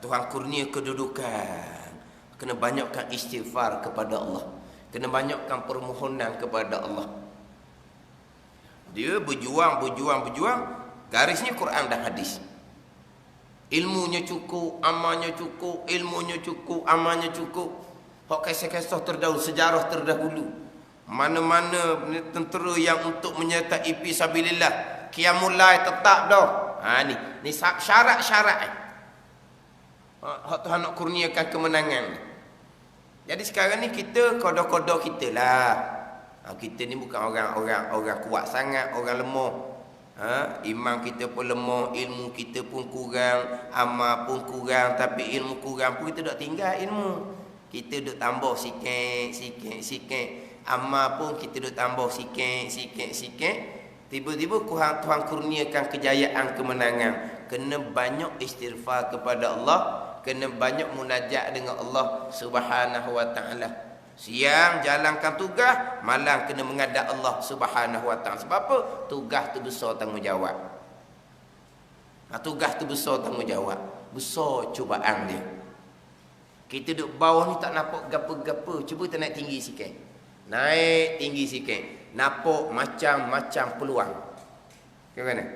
Tuhan kurnia kedudukan. Kena banyakkan istighfar kepada Allah. Kena banyakkan permohonan kepada Allah. Dia berjuang. Garisnya Quran dan hadis. Ilmunya cukup, amalnya cukup, ilmunya cukup, amalnya cukup. Hak kisah-kisah terdahulu, sejarah terdahulu. Mana-mana tentera yang untuk menyertai fisabilillah, qiyamul lail tetap dah. Ni syarat-syarat. Hak Tuhan nak kurniakan kemenangan. Jadi sekarang ni kita kodoh-kodoh kita lah. Kita ni bukan orang kuat sangat, orang lemah. Iman kita pun lemah, ilmu kita pun kurang, amal pun kurang, tapi ilmu kurang pun kita tak tinggal ilmu. Kita duk tambah sikit. Amal pun kita duk tambah sikit. Tiba-tiba Tuhan kurniakan kejayaan, kemenangan. Kena banyak istighfar kepada Allah, kena banyak munajat dengan Allah Subhanahu wa taala. Siang jalankan tugas, malam kena menghadap Allah Subhanahu wa taala. Sebab apa? Tugas tu besar tanggungjawab. Tugas tu besar tanggungjawab. Besar cubaan dia. Kita duduk bawah ni tak nampak gapo-gapo. Cuba kita naik tinggi sikit. Naik tinggi sikit. Nampak macam-macam peluang. Bagaimana?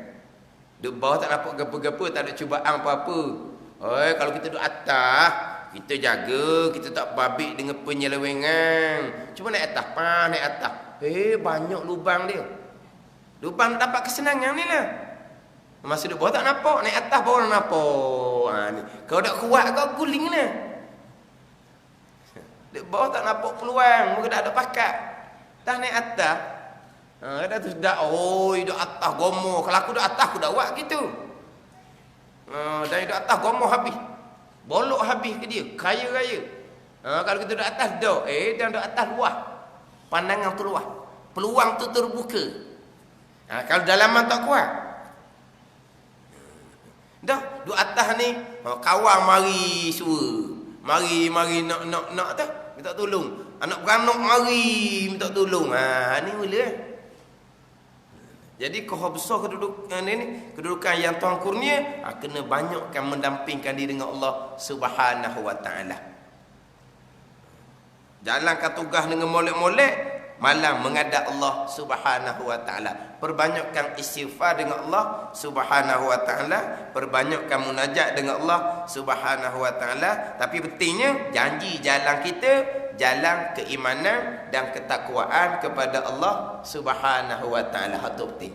Duduk bawah tak nampak gapo-gapo, tak ada cubaan apa-apa. Kalau kita duduk atas, kita jaga, kita tak babik dengan penyelewengan. Cuba naik atas, naik atas. Banyak lubang dia. Lubang dapat kesenangan ni lah. Masa duduk bawah tak nampak, naik atas baru nampak. Ni. Kalau tak kuat kau guling lah. Dek bawah tak nampak peluang, muka dah ada pakat. Dah naik atas. Dah tu dah, duduk atas gomo. Kalau aku duduk atas aku dah buat gitu. Dan duduk atas gomo habis. Bolok habis ke dia, kaya raya. Kalau kita duduk atas dah, dia duduk atas luah. Pandangan tu luah. Peluang tu terbuka. Kalau dalaman tak kuat. Dah, duduk atas ni, kawan mari suara. Mari nak tu, minta tolong. Anak beranak mari minta tolong. Ni mula. Jadi kau besar kedudukan ini, kedudukan yang Tuhan kurnia, kena banyakkan mendampingkan diri dengan Allah Subhanahu wa taala. Jalankan tugas dengan molek-molek, malam menghadap Allah Subhanahu wa taala. Perbanyakkan istighfar dengan Allah Subhanahu wa taala, perbanyakkan munajat dengan Allah Subhanahu wa taala. Tapi pentingnya janji jalan kita, jalan keimanan dan ketakwaan kepada Allah Subhanahu wa taala. Itu penting.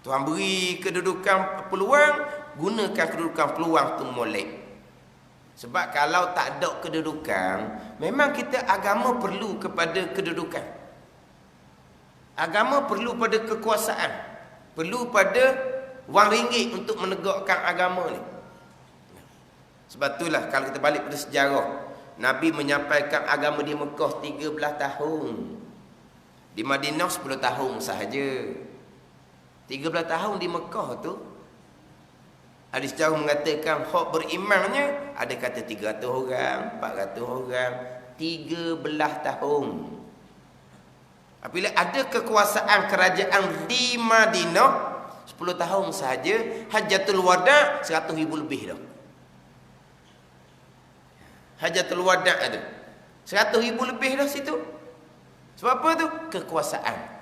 Tuhan beri kedudukan peluang, gunakan kedudukan peluang tu molek. Sebab kalau tak ada kedudukan, memang kita agama perlu kepada kedudukan. Agama perlu pada kekuasaan. Perlu pada wang ringgit untuk menegakkan agama ni. Sebab itulah kalau kita balik pada sejarah, Nabi menyampaikan agama di Mekah 13 tahun. Di Madinah 10 tahun sahaja. 13 tahun di Mekah tu, ada sejarah mengatakan hak berimannya ada kata 300 orang, 400 orang, 13 tahun. Apabila ada kekuasaan kerajaan di Madinah 10 tahun sahaja, Hajatul Wada' 100,000 lebih dah. Hajatul Wada' ada 100,000 lebih dah situ. Sebab apa tu? Kekuasaan.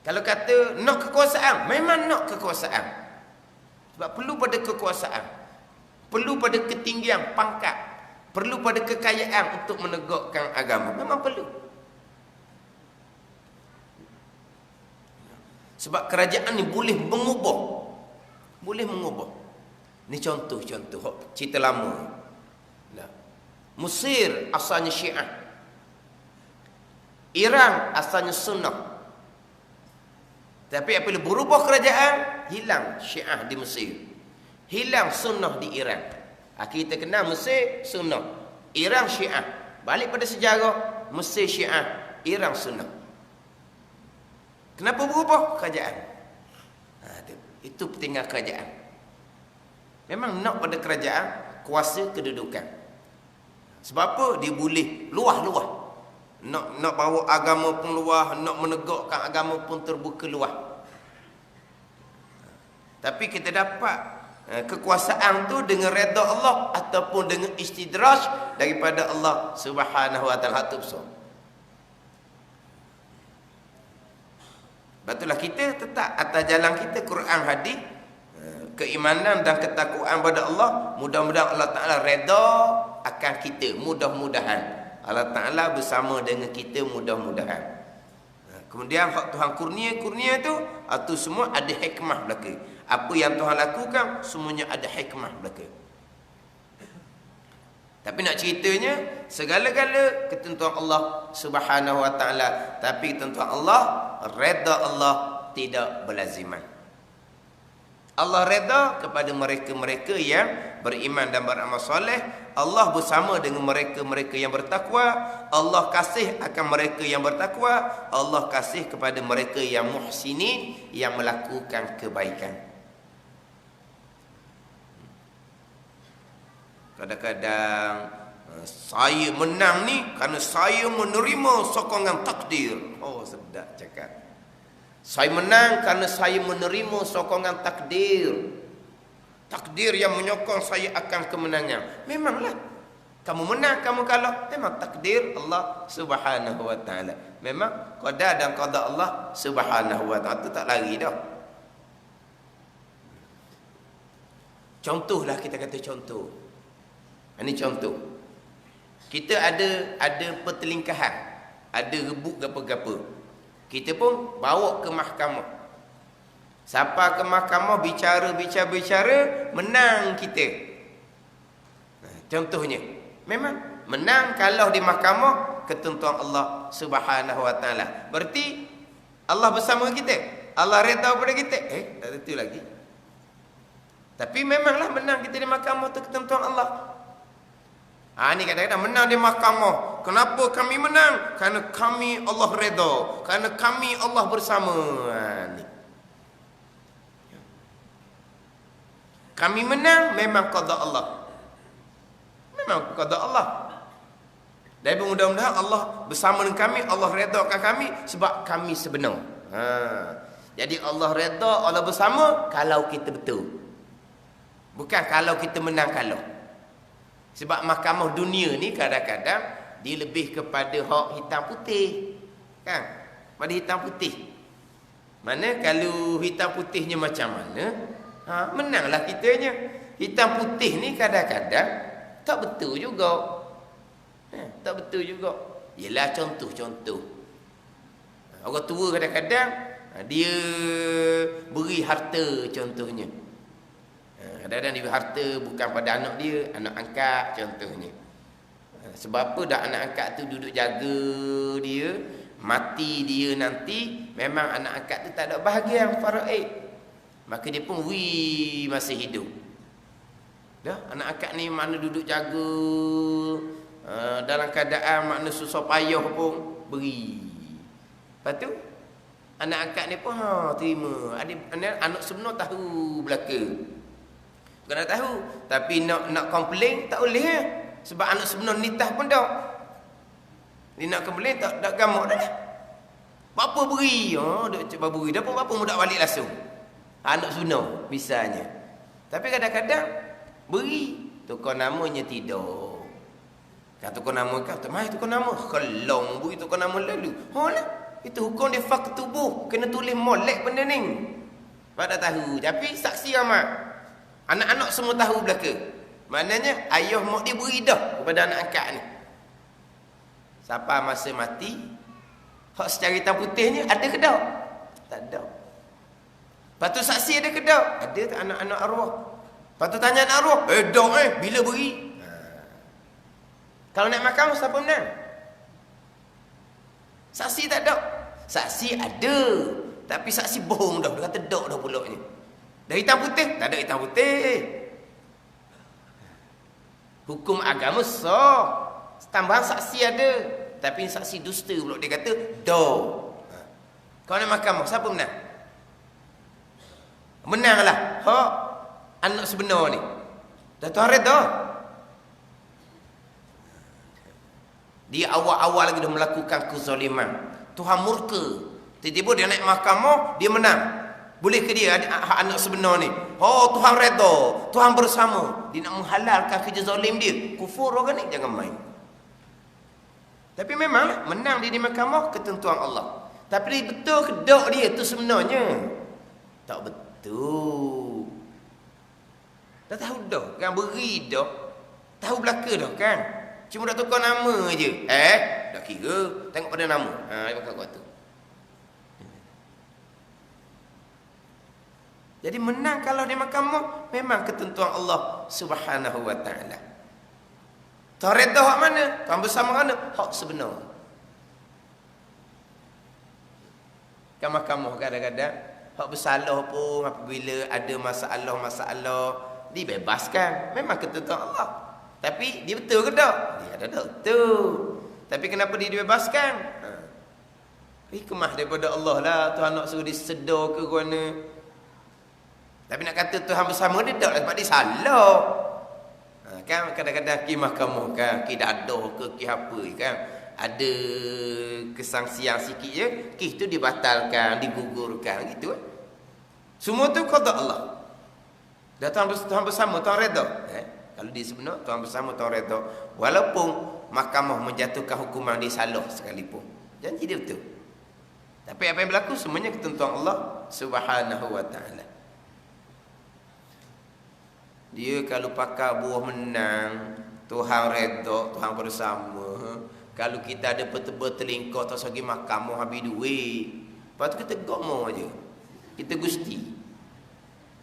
Kalau kata nak kekuasaan, memang nak kekuasaan. Sebab perlu pada kekuasaan, perlu pada ketinggian pangkat, perlu pada kekayaan untuk menegakkan agama. Memang perlu. Sebab kerajaan ni boleh mengubah. Boleh mengubah. Ni contoh-contoh cerita lama. Mesir asalnya Syiah. Iran asalnya Sunnah. Tapi apabila berubah kerajaan, hilang Syiah di Mesir, hilang Sunnah di Iran. Kita kenal Mesir Sunnah, Iran Syiah. Balik pada sejarah, Mesir Syiah, Iran Sunnah. Kenapa berubah kerajaan? Itu pentingnya kerajaan. Memang nak pada kerajaan kuasa kedudukan. Sebab apa? Dia boleh luah-luah. Nak bawa agama pun luah, nak menegakkan agama pun terbuka luah. Tapi kita dapat kekuasaan tu dengan redha Allah ataupun dengan istidraj daripada Allah Subhanahu wa taala. Betullah kita tetap atas jalan kita Quran hadis, keimanan dan ketakwaan pada Allah. Mudah-mudahan Allah Taala redha akan kita, mudah-mudahan. Allah Ta'ala bersama dengan kita, mudah-mudahan. Kemudian hak Tuhan kurnia tu semua ada hikmah belaka. Apa yang Tuhan lakukan semuanya ada hikmah belaka. Tapi nak ceritanya, segala-gala ketentuan Allah Subhanahu wa taala, tapi ketentuan Allah, redha Allah tidak berlaziman. Allah redha kepada mereka-mereka yang beriman dan beramal soleh. Allah bersama dengan mereka-mereka yang bertakwa. Allah kasih akan mereka yang bertakwa. Allah kasih kepada mereka yang muhsinin, yang melakukan kebaikan. Kadang-kadang saya menang ni kerana saya menerima sokongan takdir. Oh, sedap cakap. Saya menang kerana saya menerima sokongan takdir. Takdir yang menyokong saya akan kemenangan. Memanglah. Kamu menang, kamu kalah, memang takdir Allah Subhanahu wa taala. Memang qada dan qada Allah Subhanahu wa taala, tu tak lari dah. Contohlah, kita kata contoh. Ini contoh. Kita ada pertelingkahan, ada rebut gapa-gapa. Kita pun bawa ke mahkamah. Sampai ke mahkamah bicara, menang kita. Contohnya, memang menang kalau di mahkamah ketentuan Allah Subhanahu wa taala. Berarti Allah bersama kita. Allah redha pada kita. Tak tentu lagi. Tapi memanglah menang kita di mahkamah tu ketentuan Allah. Ni kadang-kadang menang di mahkamah. Kenapa kami menang? Kerana kami Allah redha. Kerana kami Allah bersama. Ni. Kami menang memang qada Allah. Memang qada Allah. Dan mudah-mudahan Allah bersama dengan kami, Allah redhakan kami sebab kami sebenar. Jadi Allah redha, Allah bersama kalau kita betul. Bukan kalau kita menang kalau. Sebab mahkamah dunia ni kadang-kadang dia lebih kepada hak hitam putih. Kan? Pada hitam putih. Mana kalau hitam putihnya macam mana? Menanglah kitanya. Hitam putih ni kadang-kadang tak betul juga. Tak betul juga. Yelah contoh-contoh. Orang tua kadang-kadang dia beri harta contohnya. Kadang-kadang dia beri harta bukan pada anak dia, anak angkat contohnya. Sebab apa dah anak angkat tu duduk jaga dia, mati dia nanti, memang anak angkat tu tak ada bahagian faraid. Maka dia pun masih hidup. Dah anak angkat ni mana duduk jaga, dalam keadaan makna susah payah pun beri. Lepas tu anak angkat ni pun terima. Anak sebenar tahu belaka. Bukan nak tahu, tapi nak komplain tak boleh. Sebab anak sebenar nitah pun tak. Dia nak komplain tak gamak dah. Bapa beri. Duk cuba beri. Dah pun bapa mudak balik langsung. Anak sebenar misalnya. Tapi kadang-kadang beri tukar namanya tidak. Kan tukar nama kan, tak mai tukar nama. Kelong beri tukar nama lalu. Lah. Itu hukum dia fak tubuh, kena tulis molek benda ni. Pada tahu, tapi saksi amat. Anak-anak semua tahu belaka. Maknanya ayah mak dia beri dah kepada anak angkat ni. Sampai masa mati, hak secara hitam putihnya ada ke tak? Tak ada. Lepas tu saksi ada ke tak? Ada tak anak-anak arwah? Lepas tu tanya anak arwah, bila beri? Kalau naik mahkamah siapa menang? Saksi tak ada. Saksi ada, tapi saksi bohong dah. Dia kata dok dah pulaknya. Dah hitam putih? Tak ada hitam putih. Hukum agama sah. Tambahan saksi ada, tapi saksi dusta pula. Dia kata dok. Kalau naik mahkamah siapa menang? Menanglah hak anak sebenar ni. Dah Tuhan redha. Dia awal-awal lagi dah melakukan kezaliman. Tuhan murka. Tiba-tiba dia naik mahkamah, dia menang. Boleh ke dia anak sebenar ni? Tuhan redha, Tuhan bersama. Dia nak menghalalkan kerja zalim dia. Kufur orang ni, jangan main. Tapi memang menang dia di mahkamah ketentuan Allah. Tapi betul ke tak dia tu sebenarnya? Tak betul. Dah tahu dah kan, beri dah. Tahu belaka dah kan. Cuma dah tukar nama je. Dah kira. Tengok pada nama. Dia pakai kuat tu. Jadi menang kalau di mahkamah, memang ketentuan Allah Subhanahu wa ta'ala. Tuhan redha hak mana? Tuhan bersama mana? Hak sebenar. Kan mahkamah kadang-kadang hak bersalah pun apabila ada masalah-masalah dibebaskan. Memang ketentuan Allah. Tapi dia betul ke tak? Dia ada betul. Tapi kenapa dia dibebaskan? Hikmah daripada Allah lah. Tuhan nak suruh dia sedar ke mana. Tapi nak kata Tuhan bersama dia tak, sebab dia salah. Kan kadang-kadang ki mahkamah kan, ki dadah ke ki apa kan, ada kesangsian sikit je, ki tu dibatalkan, digugurkan gitu. Semua tu qada Allah. Dah Tuhan bersama, Tuhan redha. Kalau dia sebenar, Tuhan bersama, Tuhan redha. Walaupun mahkamah menjatuhkan hukuman dia salah sekalipun. Janji dia betul. Tapi apa yang berlaku semuanya ketentuan Allah Subhanahu wa ta'ala. Dia kalau pakai buah menang, Tuhan redha, Tuhan bersama. Kalau kita ada betul-betul terlingkar tak sagi mahkamah habis duit. Lepas tu kita gomo aje. Kita gusti.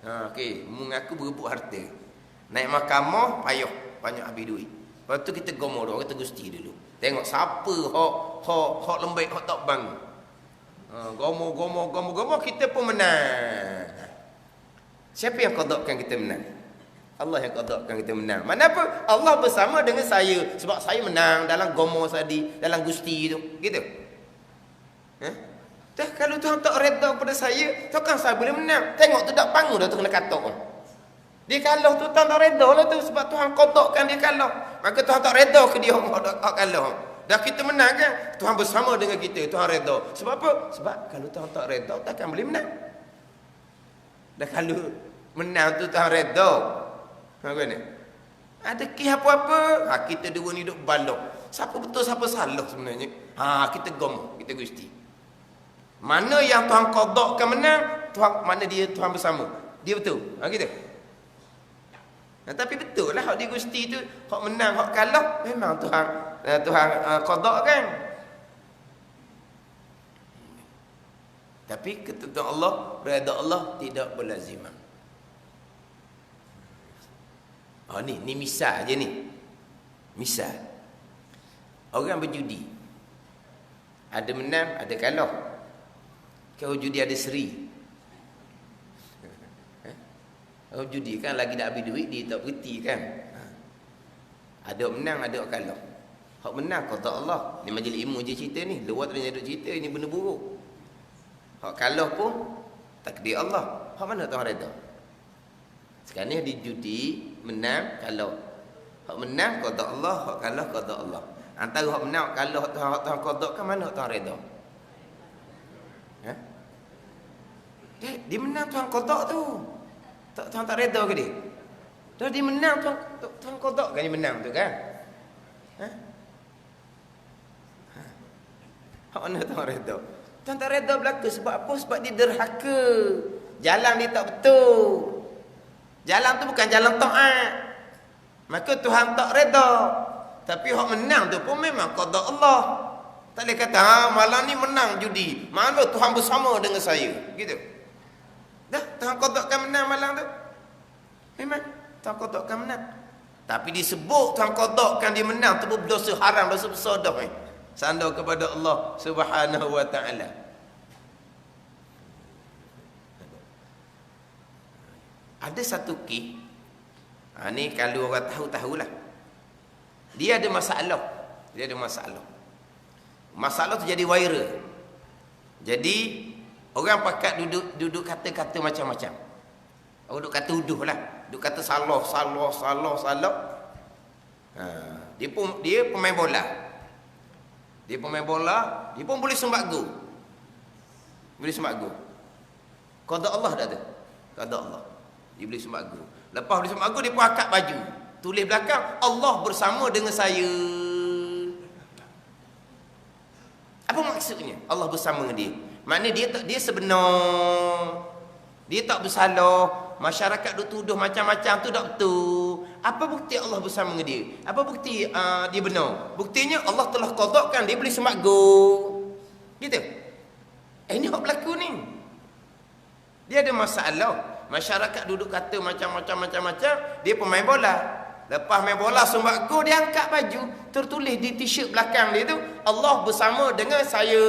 Okey, mengaku berebut harta. Naik mahkamah payah. banyak habis duit. Lepas tu kita gomo dulu, kita gusti dulu. Tengok siapa hok lembek, hok tak bang. Gomo, kita pun menang. Siapa yang qadakkan kita menang? Allah yang qadakkan kita menang. Mana apa? Allah bersama dengan saya. Sebab saya menang dalam gomo tadi, dalam gusti tu. Gitu. Dah kalau Tuhan tak redha pada saya, takkan saya boleh menang. Tengok tu tak panggul dah tu kena katok. Dia kalah tu Tuhan tak redha lah tu. Sebab Tuhan qadakkan dia kalah. Maka Tuhan tak redha ke dia hok kalah. Dah kita menang kan? Tuhan bersama dengan kita, Tuhan redha. Sebab apa? Sebab kalau Tuhan tak redha, takkan boleh menang. Dah kalau menang tu Tuhan redha. Mana? Ada kisah apa-apa? Kita dua ni duk balok. Siapa betul, siapa salah sebenarnya? Kita gom, kita gusti. Mana yang Tuhan qadakkan menang, mana dia Tuhan bersama. Dia betul. Gitu. Tapi betul lah hak dia gusti tu, hak menang, hak kalah memang Tuhan qadakkan. Tapi ketentuan Allah, redha Allah tidak berlaziman. Ni misal je ni. Misal. Orang berjudi. Ada menang, ada kalah. Kau judi ada seri. Kau judi kan lagi nak habis duit, dia tak berhenti kan. Ada menang, ada kalah. Hak menang qada Allah. Ni majlis ilmu je cerita ni. Luar tak ada cerita, ini benda buruk. Hak kalah pun takdir Allah. Hak mana Tuhan redha? Sekarang ni dia judi, menang, kalah. Hak menang qada Allah, hak kalah qada Allah. Antara hak menang, kalah hak Tuhan qadakan, mana hak Tuhan redha? Dia menang Tuhan qadak tu. Tuhan tak redha ke dia? Dah dia menang Tuhan qadakkan dia menang tu kan? Hak mana Tuhan redha? Tuhan tak redha belaka sebab apa? Sebab dia derhaka. Jalan dia tak betul. Jalan tu bukan jalan taat. Maka Tuhan tak redha. Tapi hak menang tu pun memang qada Allah. Tak boleh kata malam ni menang judi. Mana Tuhan bersama dengan saya. Gitu. Dah Tuhan qadakkan menang malam tu. Memang Tuhan qadakkan menang. Tapi disebut Tuhan qadakkan dia menang tu berdosa haram, dosa besar dah. Sandar kepada Allah Subhanahu wa taala. Ada satu kes. Ni kalau orang tahu-tahulah. Dia ada masalah. Masalah tu jadi viral. Jadi orang pakat duduk kata-kata macam-macam. Orang duduk kata uduh lah. Duduk kata salah. Dia pemain bola. Dia pun boleh sembah gol. Qada Allah dah tu. Qada Allah. Dia boleh sembah gol. Lepas boleh sembah gol, dia pun akad baju. Tulis belakang, Allah bersama dengan saya. Apa maksudnya? Allah bersama dengan dia. Maknanya dia sebenar. Dia tak bersalah. Masyarakat duk tuduh macam-macam tu tak betul. Apa bukti Allah bersama dengan dia? Apa bukti dia benar? Buktinya Allah telah qadakkan dia boleh semak gol. Gitu. Ini hak berlaku ni. Dia ada masalah. Masyarakat duduk kata macam-macam, dia pemain bola. Lepas main bola semak gol, dia angkat baju, tertulis di t-shirt belakang dia tu, Allah bersama dengan saya.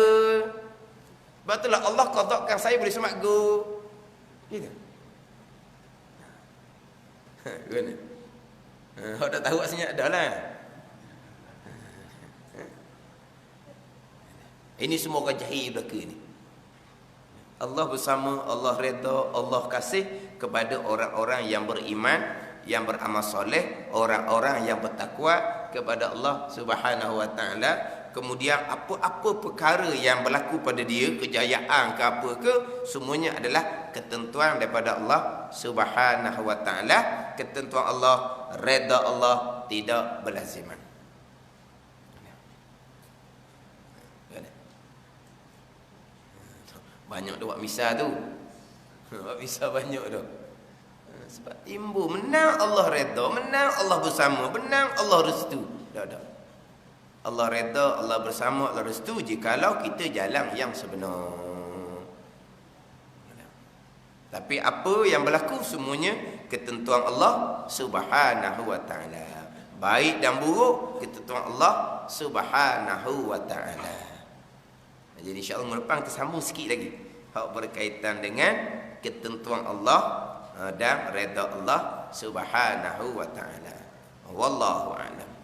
Betullah Allah qadakkan saya boleh semak gol. Gitu. Gimana? Hak tak tahu aslinya dah lah. Ini semua orang jahil belaka ni. Allah bersama, Allah redha, Allah kasih kepada orang-orang yang beriman, yang beramal soleh, orang-orang yang bertakwa kepada Allah Subhanahu wa taala. Kemudian apa-apa perkara yang berlaku pada dia, kejayaan ke apa ke, semuanya adalah ketentuan daripada Allah Subhanahu wa taala. Ketentuan Allah, redha Allah tidak berlaziman. Banyak dah buat misal tu. Buat misal banyak dah. Sebab timbul menang Allah redha, menang Allah bersama, menang Allah restu. Dah. Allah redha, Allah bersama, Allah restu jikalau kita jalan yang sebenar. Tapi apa yang berlaku semuanya ketentuan Allah Subhanahu wa taala. baik dan buruk ketentuan Allah Subhanahu wa taala. Jadi insya-Allah minggu depan kita sambung sikit lagi hak berkaitan dengan ketentuan Allah dan redha Allah Subhanahu wa taala. Wallahu a'lam.